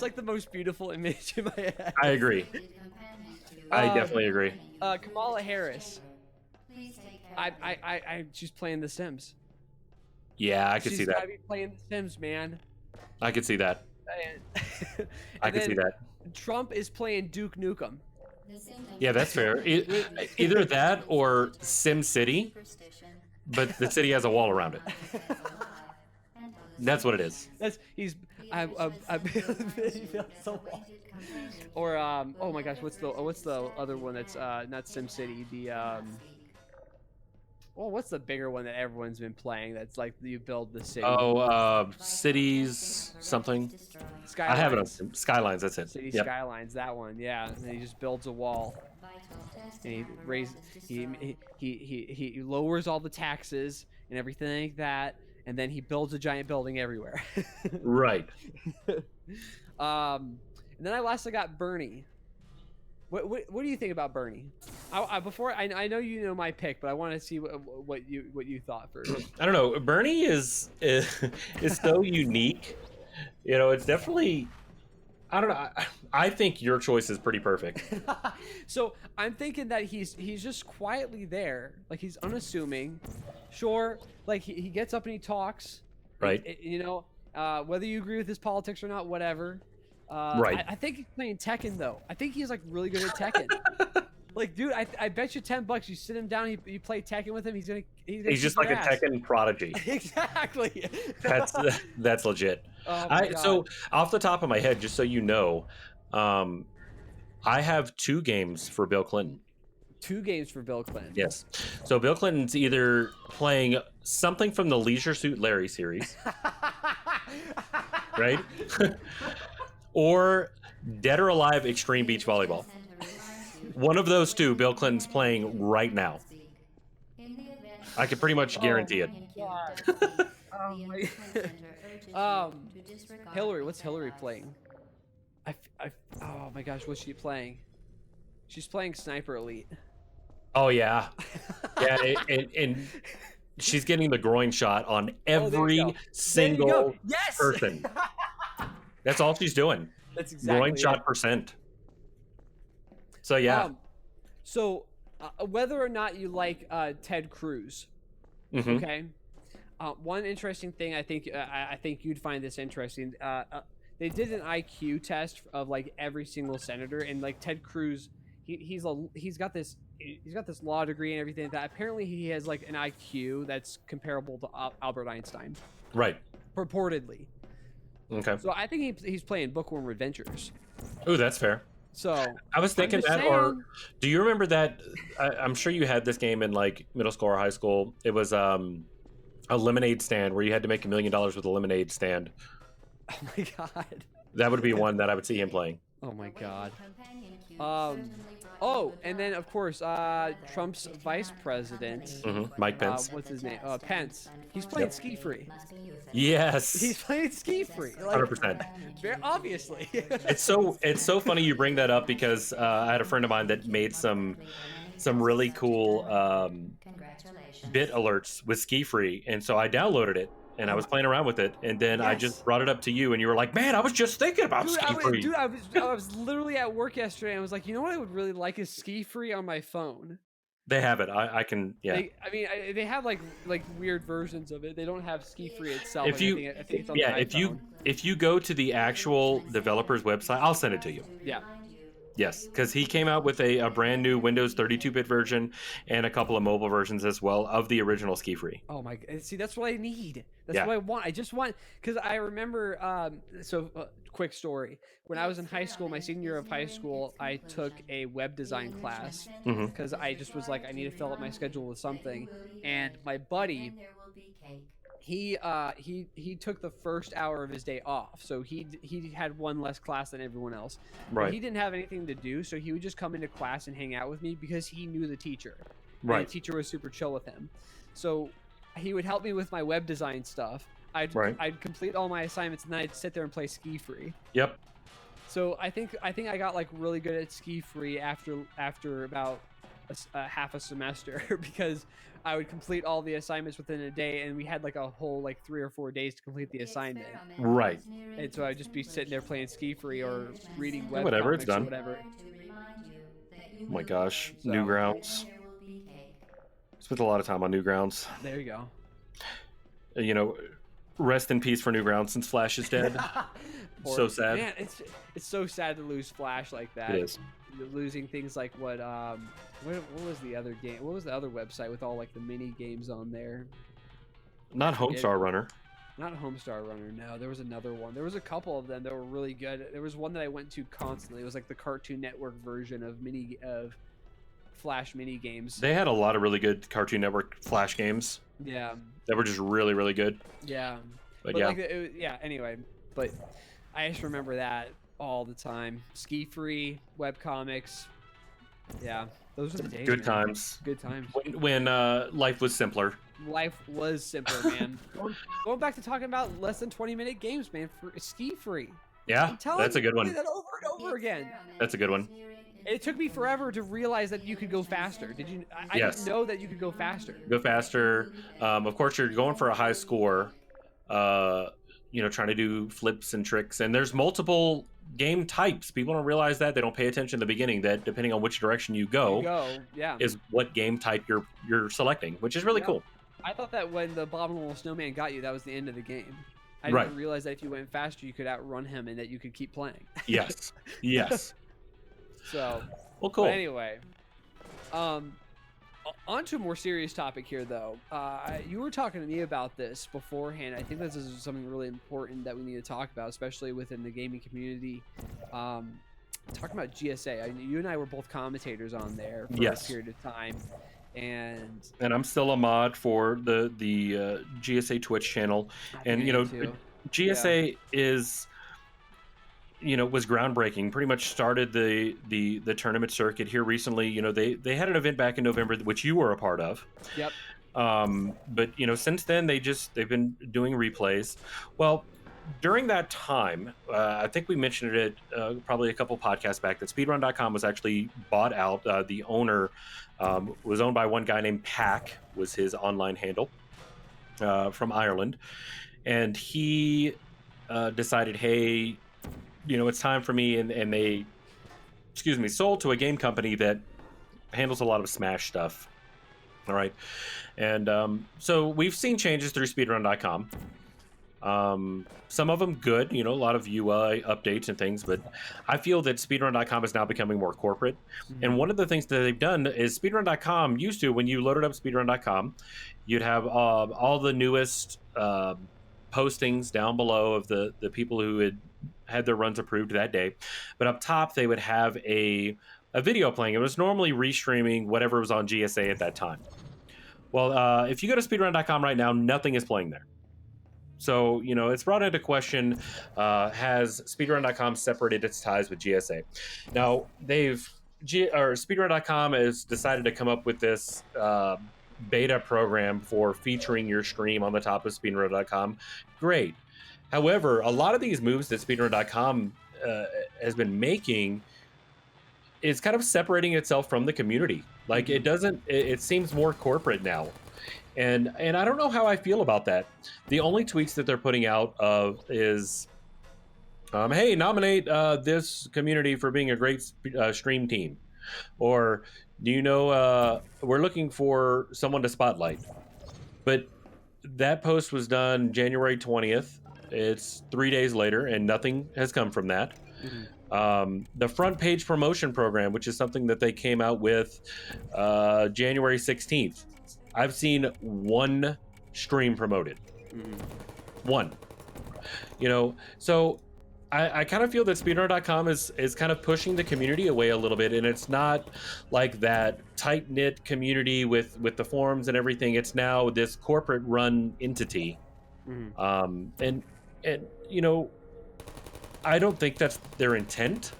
like the most beautiful image in my head. I agree. I definitely agree. Kamala Harris. She's playing The Sims. Yeah, I could see She's that. gotta be playing The Sims, man. I could see that. I could see that. Trump is playing Duke Nukem. Yeah, that's fair. Either that or Sim City, but the city has a wall around it. That's what it is. I built a wall. Or oh my gosh, what's the other one that's not Sim City? What's the bigger one that everyone's been playing? That's like you build the city. Cities something. Skylines. I have it on Skylines. That's it. City Skylines. That one. Yeah. And he just builds a wall. And he lowers all the taxes and everything like that, and then he builds a giant building everywhere. Right. And then I got Bernie. What do you think about Bernie? I know you know my pick, but I want to see what you thought first. I don't know. Bernie is so unique. You know, it's definitely. I don't know. I think your choice is pretty perfect. So I'm thinking that he's just quietly there, like he's unassuming. Sure, like he gets up and he talks. Right. You know, whether you agree with his politics or not, whatever. Right. I think he's playing Tekken though. I think he's like really good at Tekken. Like, dude, I bet you $10 you sit him down, you play Tekken with him, he's just like a Tekken prodigy. Exactly. That's legit. Oh so off the top of my head, just so you know, I have 2 games for Bill Clinton. 2 games for Bill Clinton. Yes. So Bill Clinton's either playing something from the Leisure Suit Larry series, right? Or Dead or Alive Extreme Beach Volleyball. One of those 2 Bill Clinton's playing right now. I can pretty much guarantee it. Hillary, what's Hillary playing? Oh my gosh, what's she playing? She's playing Sniper Elite. Oh yeah. Yeah, and she's getting the groin shot on every single person. That's all she's doing. That's exactly groin shot percent. So yeah. Whether or not you like Ted Cruz, okay. One interesting thing I think you'd find this interesting. They did an IQ test of like every single senator, and like Ted Cruz, he's got this law degree and everything like that. Apparently, he has like an IQ that's comparable to Albert Einstein. Right. Purportedly. Okay. So I think he's playing Bookworm Adventures. Oh, that's fair. So I was thinking that, or do you remember that? I'm sure you had this game in like middle school or high school. It was a lemonade stand where you had to make $1 million with a lemonade stand. Oh my god. That would be one that I would see him playing. Oh my god. And then of course, Trump's vice president, Mike Pence. What's his name? Pence. He's playing Ski Free. Yes. He's playing Ski Free. Like, 100%. Obviously. It's so funny you bring that up because I had a friend of mine that made some really cool bit alerts with Ski Free, and so I downloaded it and I was playing around with it, and then I just brought it up to you, and you were like, "Man, I was just thinking about Ski Free." Dude, I was literally at work yesterday, and I was like, you know what I would really like is Ski Free on my phone. They have it. I can. Yeah. They have like weird versions of it. They don't have ski free itself. If you, I think it's on yeah, the iPhone. if you go to the actual developer's website, I'll send it to you. Yeah. Yes, because he came out with a brand new Windows 32-bit version and a couple of mobile versions as well of the original Ski Free. Oh my! See, that's what I need. That's Yeah. what I want. I just want because I remember. Quick story. When I was in high school, my senior year of high school, I took a web design class because I just was like, I need to fill up my schedule with something. And my buddy, he took the first hour of his day off, so he had one less class than everyone else. Right. But he didn't have anything to do, so he would just come into class and hang out with me because he knew the teacher. Right. And the teacher was super chill with him, so he would help me with my web design stuff. I'd complete all my assignments and then I'd sit there and play Ski Free. Yep. So I think I got like really good at Ski Free after about half a semester because I would complete all the assignments within a day, and we had like a whole like 3 or 4 days to complete the assignment. Right. And so I'd just be sitting there playing Ski Free or reading web whatever, it's comics or done. whatever. Oh my gosh, So- Newgrounds. Spent a lot of time on Newgrounds. There you go. You know, rest in peace for Newgrounds since Flash is dead. So sad. Man, it's so sad to lose Flash like that. It is. Losing things like what was the other game? What was the other website with all like the mini games on there? Not Homestar Runner. Not Homestar Runner. No, there was another one. There was a couple of them that were really good. There was one that I went to constantly. It was like the Cartoon Network version of Flash mini games. They had a lot of really good Cartoon Network Flash games. Yeah. That were just really, really good. Yeah. But yeah. Like, anyway, but I just remember that all the time. Ski Free, webcomics. Yeah. Those were the days. Good man. times. Good times. When life was simpler. Life was simpler, man. Going back to talking about less than 20-minute games, man, for Ski Free. Yeah, that's a good one. That over and over again. That's a good one. It took me forever to realize that you could go faster. Did you? I Yes. didn't know that you could go faster. Go faster. Of course, you're going for a high score. Trying to do flips and tricks, and there's multiple game types. People don't realize that. They don't pay attention in the beginning that depending on which direction you go, yeah, is what game type you're selecting, which is really cool. I thought that when the Abominable Snowman got you, that was the end of the game. I Right. didn't realize that if you went faster, you could outrun him and that you could keep playing. Yes. Yes. So, Well, cool. but anyway, on to a more serious topic here, though. You were talking to me about this beforehand. I think this is something really important that we need to talk about, especially within the gaming community. Talking about GSA. You and I were both commentators on there for Yes. a period of time. And I'm still a mod for the GSA Twitch channel, and GSA is was groundbreaking. Pretty much started the tournament circuit here recently. They had an event back in November which you were a part of. Yep. But since then they've been doing replays. Well, during that time, I think we mentioned it probably a couple podcasts back that Speedrun.com was actually bought out. The owner was owned by one guy named Pack, was his online handle, from Ireland, and he decided, hey, it's time for me, and they, sold to a game company that handles a lot of Smash stuff. All right, and so we've seen changes through Speedrun.com. Some of them good, a lot of UI updates and things, but I feel that Speedrun.com is now becoming more corporate. Mm-hmm. And one of the things that they've done is Speedrun.com used to, when you loaded up Speedrun.com, you'd have all the newest postings down below of the people who had their runs approved that day. But up top, they would have a video playing. It was normally restreaming whatever was on GSA at that time. Well, if you go to Speedrun.com right now, nothing is playing there. So, it's brought into question, has Speedrun.com separated its ties with GSA? Now, Speedrun.com has decided to come up with this beta program for featuring your stream on the top of Speedrun.com. Great. However, a lot of these moves that Speedrun.com has been making is kind of separating itself from the community. Like, it seems more corporate now. And I don't know how I feel about that. The only tweets that they're putting out is, hey, nominate this community for being a great stream team, or Do you know we're looking for someone to spotlight? But that post was done January 20th. It's 3 days later, and nothing has come from that. Mhm. The front page promotion program, which is something that they came out with January 16th. I've seen one stream promoted. Mhm. One. So I kind of feel that speedrunner.com is kind of pushing the community away a little bit, and it's not like that tight-knit community with the forums and everything. It's now this corporate run entity. Mhm. And I don't think that's their intent,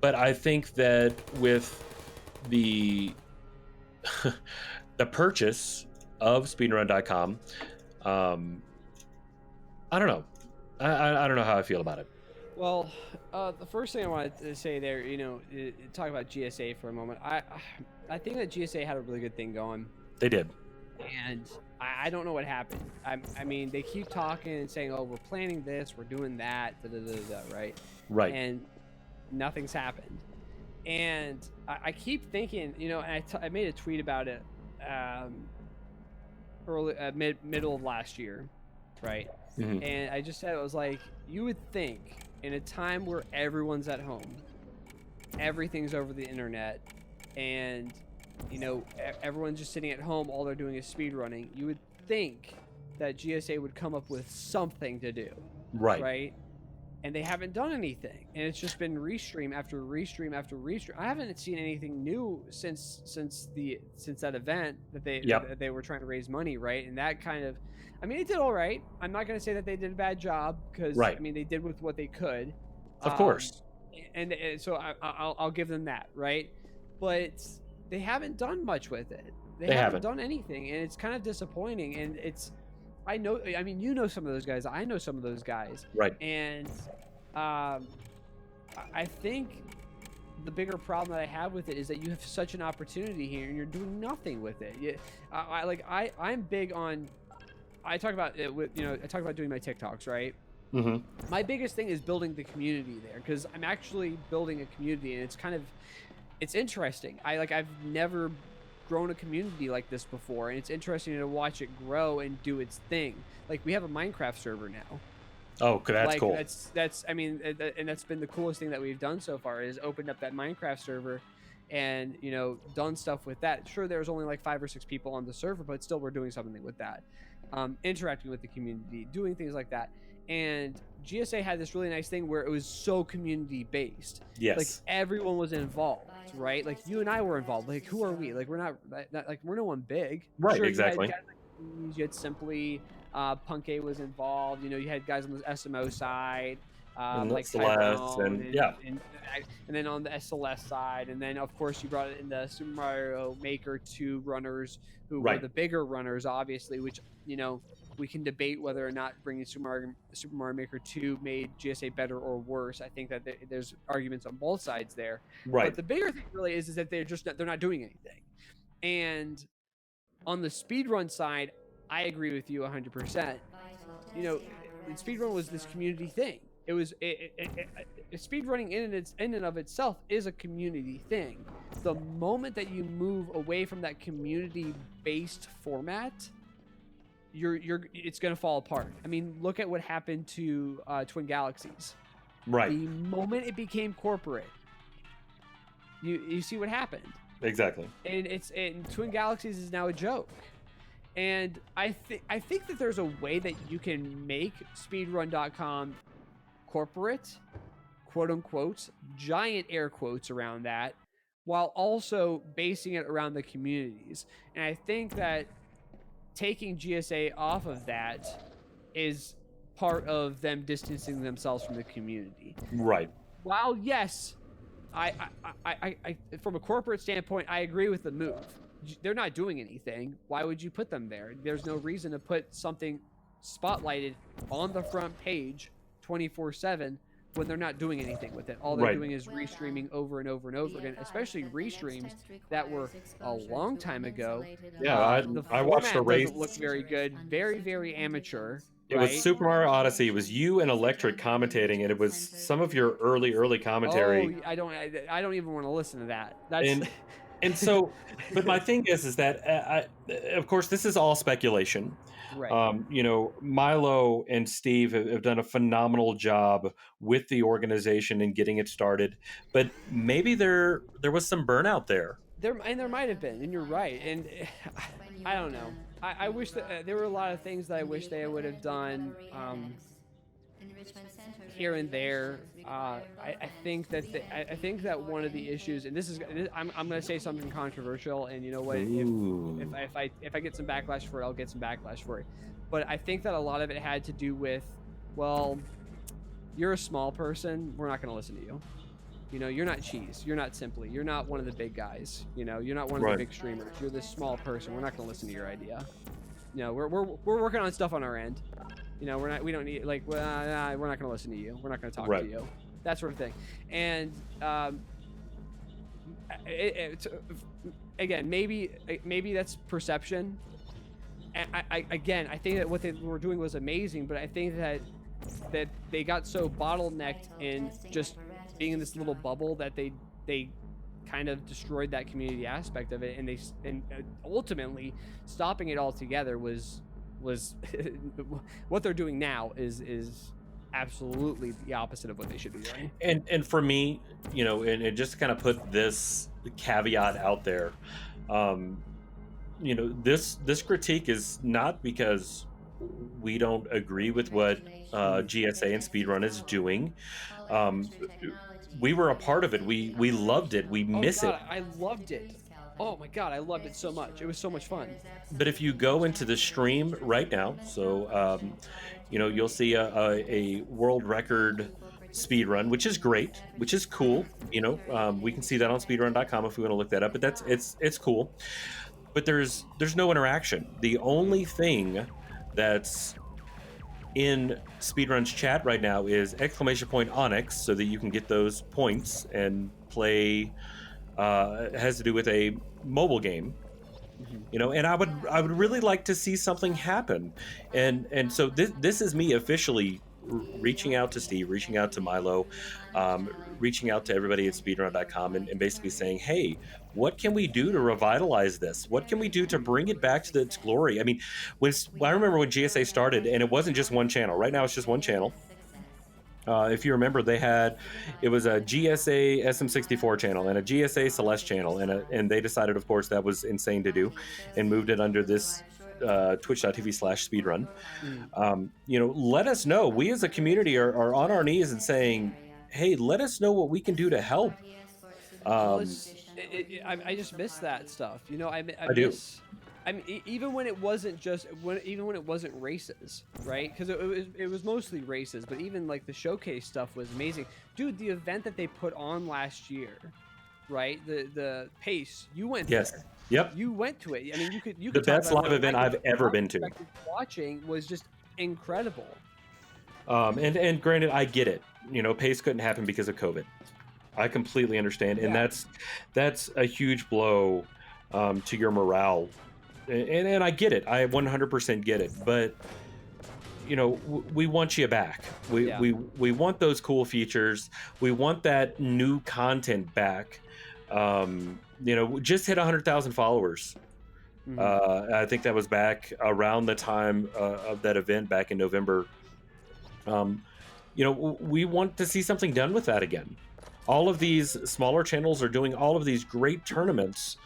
but I think that with the the purchase of speedrun.com, I don't know. I don't know how I feel about it. Well, the first thing I wanted to say there, talk about GSA for a moment. I think that GSA had a really good thing going, They did. and I don't know what happened. I mean, they keep talking and saying, "Oh, we're planning this, we're doing that," right? Right. And nothing's happened. And I keep thinking, and I made a tweet about it middle of last year, right? Mhm. And I just said, it was like, you would think in a time where everyone's at home, everything's over the internet, and everyone's just sitting at home, all they're doing is speed running, you would think that GSA would come up with something to do, right? And they haven't done anything, and it's just been restream after restream after restream. I haven't seen anything new since that event that they were trying to raise money, right? And that kind of, I mean, it did all right. I'm not going to say that they did a bad job, because I mean, they did with what they could. Of course. And so I'll give them that, right? But they haven't done much with it. They haven't done anything, and it's kind of disappointing. And I mean, some of those guys. I know some of those guys. Right. And I think the bigger problem that I have with it is that you have such an opportunity here, and you're doing nothing with it. I'm big on. I talk about it with I talk about doing my TikToks, right? Mm-hmm. My biggest thing is building the community there, because I'm actually building a community, and it's interesting. I've never grown a community like this before, and it's interesting to watch it grow and do its thing. Like, we have a Minecraft server now. Oh, that's cool. That's I mean, and that's been the coolest thing that we've done so far, is opened up that Minecraft server and done stuff with that. Sure, there was only like 5 or 6 people on the server, but still we're doing something with that, interacting with the community, doing things like that. And GSA had this really nice thing where it was so community based. Yes. Like, everyone was involved, right? Like, you and I were involved. Like, who are we? Like, we're not like, we're no one big. Right. Sure, Exactly. You had Simply, Punkay was involved. You had guys on the SMO side, like Celeste, and then on the SLS side, and then of course you brought it in the Super Mario Maker 2 runners, who were the bigger runners, obviously, which we can debate whether or not bringing Super Mario Maker 2 made GSA better or worse. I think that there's arguments on both sides there. Right. But the bigger thing really is that they're not doing anything. And on the speedrun side, I agree with you 100%. Speedrun was this community thing. It was speedrunning in and of itself is a community thing. The moment that you move away from that community-based format, it's gonna fall apart. I mean, look at what happened to Twin Galaxies. Right. The moment it became corporate, you see what happened. Exactly. And Twin Galaxies is now a joke. And I think that there's a way that you can make speedrun.com corporate, quote unquote, giant air quotes around that, while also basing it around the communities. And I think that taking GSA off of that is part of them distancing themselves from the community. Right. While yes, I from a corporate standpoint, I agree with the move. They're not doing anything. Why would you put them there? There's no reason to put something spotlighted on the front page 24/7 when they're not doing anything with it. All they're doing is restreaming over and over and over again, especially restreams that were a long time ago. Yeah, I watched the race. Doesn't look very good. Very, very amateur. It was right? Super Mario Odyssey. It was you and Electric commentating, and it was some of your early Oh, commentary. I don't even want to listen to that. That's And so, but my thing is that of course, this is all speculation. right. Milo and Steve have done a phenomenal job with the organization and getting it started, but maybe there was some burnout there. There might have been, and you're right. And I don't know. I wish that there were a lot of things that I wish they would have done here and there. I think that I think that one of the issues, and I'm going to say something controversial, and you know what? Ooh. If I get some backlash for it, I'll get some backlash for it. But I think that a lot of it had to do with, well, you're a small person. We're not going to listen to you. You're not Cheese. You're not Simply. You're not one of the big guys. You're not one of Right. the big streamers. You're this small person. We're not going to listen to your idea. We're working on stuff on our end. We don't need, like, well, we're not going to listen to you. We're not going to talk Right. to you. That sort of thing. And again, maybe that's perception. I think that what they were doing was amazing, but I think that they got so bottlenecked in just being in this little bubble that they kind of destroyed that community aspect of it, and ultimately stopping it all together was what they're doing now is absolutely the opposite of what they should be doing. And for me, and just to kind of put this caveat out there, this critique is not because we don't agree with what GSA and Speedrun is doing. We were a part of it. We loved it. We miss it. I loved it. Oh my God, I loved it so much. It was so much fun. But if you go into the stream right now, so you'll see a world record speed run, which is great, which is cool. We can see that on speedrun.com if we want to look that up. But it's cool. But there's no interaction. The only thing that's in Speedrun's chat right now is !Onyx, so that you can get those points and play. It has to do with a mobile game, and I would really like to see something happen, and so this is me officially reaching out to Steve, reaching out to Milo, reaching out to everybody at speedrun.com and basically saying, hey, what can we do to revitalize this? What can we do to bring it back to its glory? I mean, I remember when GSA started, and it wasn't just one channel. Right now it's just one channel. If you remember, it was a GSA SM64 channel and a GSA Celeste channel, and they decided, of course, that was insane to do, and moved it under this twitch.tv/speedrun. Let us know. We as a community are on our knees and saying, hey, let us know what we can do to help. I just miss that stuff. I do. I mean, even when it wasn't races, right? Because it was mostly races, but even like the showcase stuff was amazing, dude. The event that they put on last year, right? The Pace, you went yes. there. Yep. You went to it. I mean, you could. The best live event I've ever been to. Watching was just incredible. And granted, I get it. Pace couldn't happen because of COVID. I completely understand, and that's a huge blow to your morale. And I get it. I 100% get it. But we want you back. We want those cool features. We want that new content back. Just hit 100,000 followers. I think that was back around the time of that event back in November. We want to see something done with that again. All of these smaller channels are doing all of these great tournaments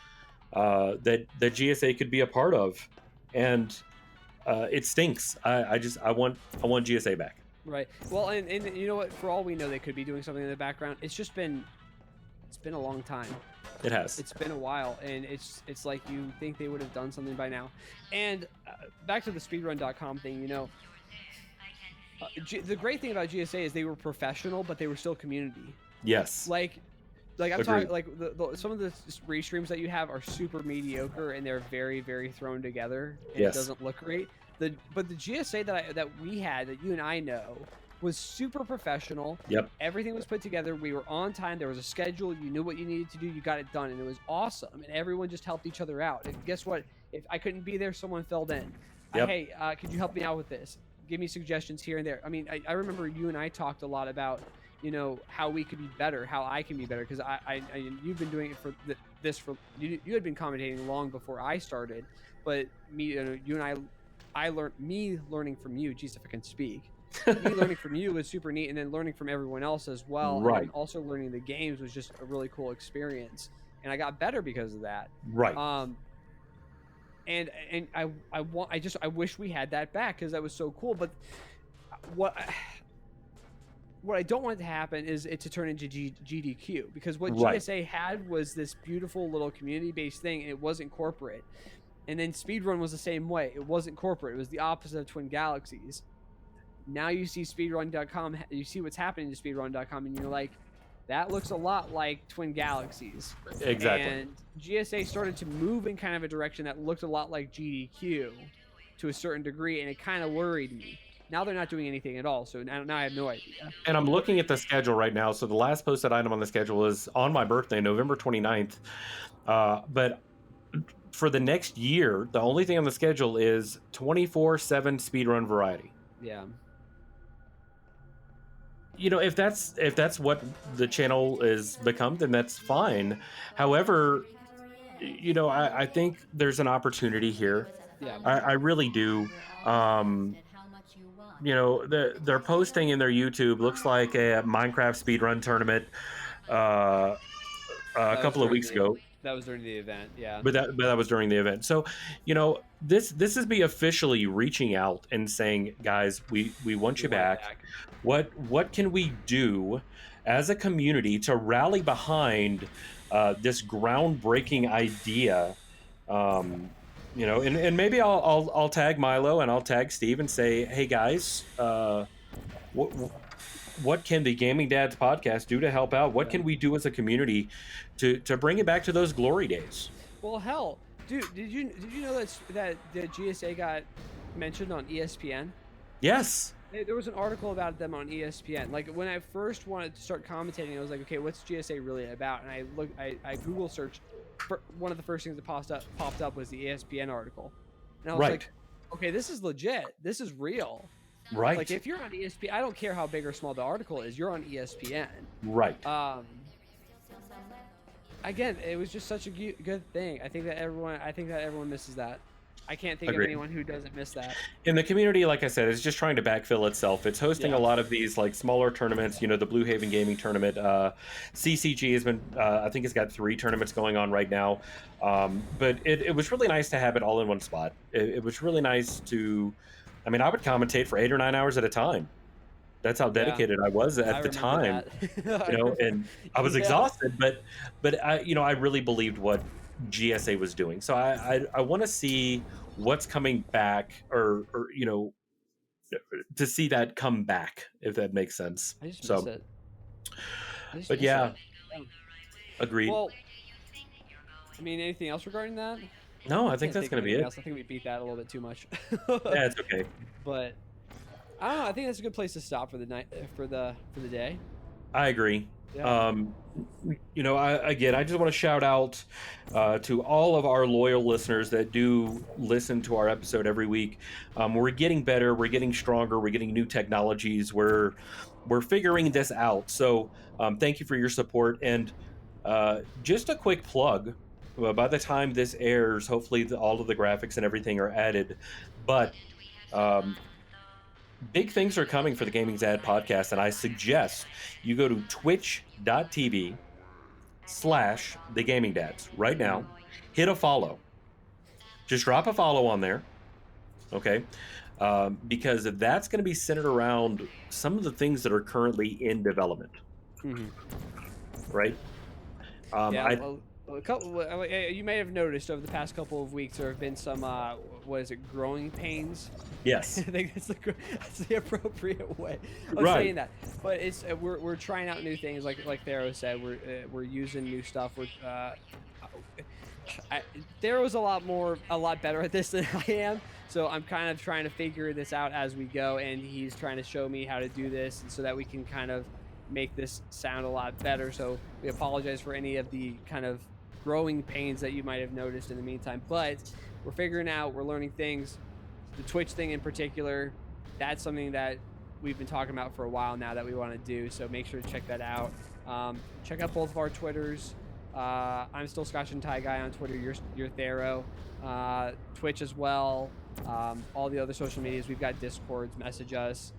that GSA could be a part of, and it stinks. I want GSA back. Right. Well, and you know what? For all we know, they could be doing something in the background. It's been a long time. It has. It's been a while, and it's like you think they would have done something by now. And back to the speedrun.com thing, the great thing about GSA is they were professional, but they were still community. Yes. Like I'm talking, like some of the restreams that you have are super mediocre, and they're very, very thrown together, and yes. It doesn't look great. But the GSA that we had, that you and I know, was super professional. Yep. Everything was put together. We were on time. There was a schedule. You knew what you needed to do. You got it done, and it was awesome. And everyone just helped each other out. And guess what? If I couldn't be there, someone filled in. Yep. Hey, could you help me out with this? give me suggestions here and there. I mean, I remember you and I talked a lot about, how we could be better, how I can be better, because you've been doing it for this for you had been commentating long before I started, but me, you and I learned me learning from you. Geez, if I can speak. Me learning from you was super neat, and then learning from everyone else as well, and then Right. also learning the games was just a really cool experience, and I got better because of that. Right. And I wish we had that back, because that was so cool. But what I don't want to happen is it to turn into GDQ, because what Right. GSA had was this beautiful little community-based thing, and it wasn't corporate. And then Speedrun was the same way. It wasn't corporate. It was the opposite of Twin Galaxies. Now you see speedrun.com, you see what's happening to speedrun.com, and you're like, that looks a lot like Twin Galaxies. Exactly. And GSA started to move in kind of a direction that looked a lot like GDQ to a certain degree, and it kind of worried me. Now they're not doing anything at all, so now I have no idea. And I'm looking at the schedule right now. So the last posted item on the schedule is on my birthday, November 29th. But for the next year, the only thing on the schedule is 24/7 speedrun variety. Yeah. If that's what the channel is become, then that's fine. However, I think there's an opportunity here. Yeah. I really do. They're posting in their YouTube, looks like a Minecraft speedrun tournament a couple of weeks ago. That was during the event, yeah. But that was during the event. So, this is me officially reaching out and saying, guys, we want you back. What can we do as a community to rally behind this groundbreaking idea? And maybe I'll tag Milo and I'll tag Steve and say, hey guys, what can the Gaming Dads podcast do to help out? What can we do as a community to bring it back to those glory days? Well, hell, dude, did you know that the GSA got mentioned on ESPN? Yes. There was an article about them on ESPN. Like, when I first wanted to start commentating, I was like, okay, what's GSA really about? And I Google searched. One of the first things that popped up was the ESPN article, and I was like, okay, this is legit. This is real. Right. Like, if you're on ESPN, I don't care how big or small the article is. You're on ESPN. Right. Again, it was just such a good thing. I think that everyone misses that. I can't think of anyone who doesn't miss that. And the community, like I said, is just trying to backfill itself. It's hosting a lot of these like smaller tournaments. The Blue Haven Gaming Tournament. CCG has been, I think it's got 3 tournaments going on right now. But it was really nice to have it all in one spot. It was really nice to, I would commentate for 8 or 9 hours at a time. That's how dedicated I was at the time. And I was exhausted, but I really believed what GSA was doing. So I want to see what's coming back, or to see that come back, if that makes sense. I just miss it. But yeah, agreed. Well, anything else regarding that? No, I think that's going to be it. I think we beat that a little bit too much. Yeah, it's okay. But I don't know. I think that's a good place to stop for the night, for the day. I agree. Yeah. I just want to shout out to all of our loyal listeners that do listen to our episode every week. We're getting better. We're getting stronger. We're getting new technologies. We're figuring this out. So thank you for your support. And just a quick plug. By the time this airs, hopefully all of the graphics and everything are added. But big things are coming for the Gaming Dad podcast, and I suggest you go to twitch.tv/thegamingdads right now. Hit a follow. Just drop a follow on there, okay? Because that's going to be centered around some of the things that are currently in development, right? You may have noticed over the past couple of weeks there have been some growing pains. Yes. I think that's the appropriate way of saying that. But it's we're trying out new things, like Tharoah said. We're using new stuff. Tharoah's a lot better at this than I am, so I'm kind of trying to figure this out as we go, and he's trying to show me how to do this, and so that we can kind of make this sound a lot better. So we apologize for any of the kind of growing pains that you might have noticed in the meantime, but we're figuring out, we're learning things. The Twitch thing in particular, that's something that we've been talking about for a while now that we want to do. So make sure to check that out. Check out both of our Twitters. I'm still Scotch and Tie Guy on Twitter. You're Tharoah. Twitch as well. All the other social medias. We've got Discords. Message us.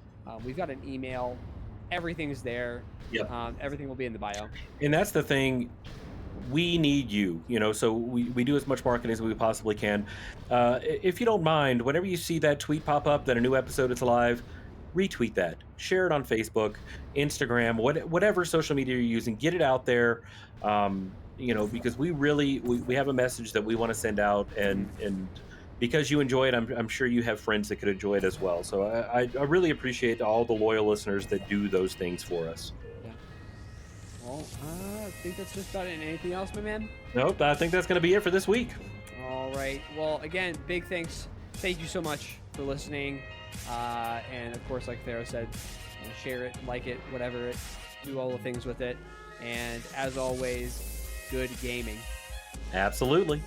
We've got an email. Everything's there. Yep. Everything will be in the bio. And that's the thing. We need you, so we do as much marketing as we possibly can. If you don't mind, whenever you see that tweet pop up that a new episode is live, retweet that, share it on Facebook, Instagram, whatever social media you're using, get it out there. Because we have a message that we want to send out, and because you enjoy it, I'm sure you have friends that could enjoy it as well. So I really appreciate all the loyal listeners that do those things for us. Well, I think that's just about it. Anything else, my man? Nope, I think that's going to be it for this week. All right. Well, again, big thanks. Thank you so much for listening. And, of course, like Tharoah said, share it, like it, whatever it, do all the things with it. And, as always, good gaming. Absolutely.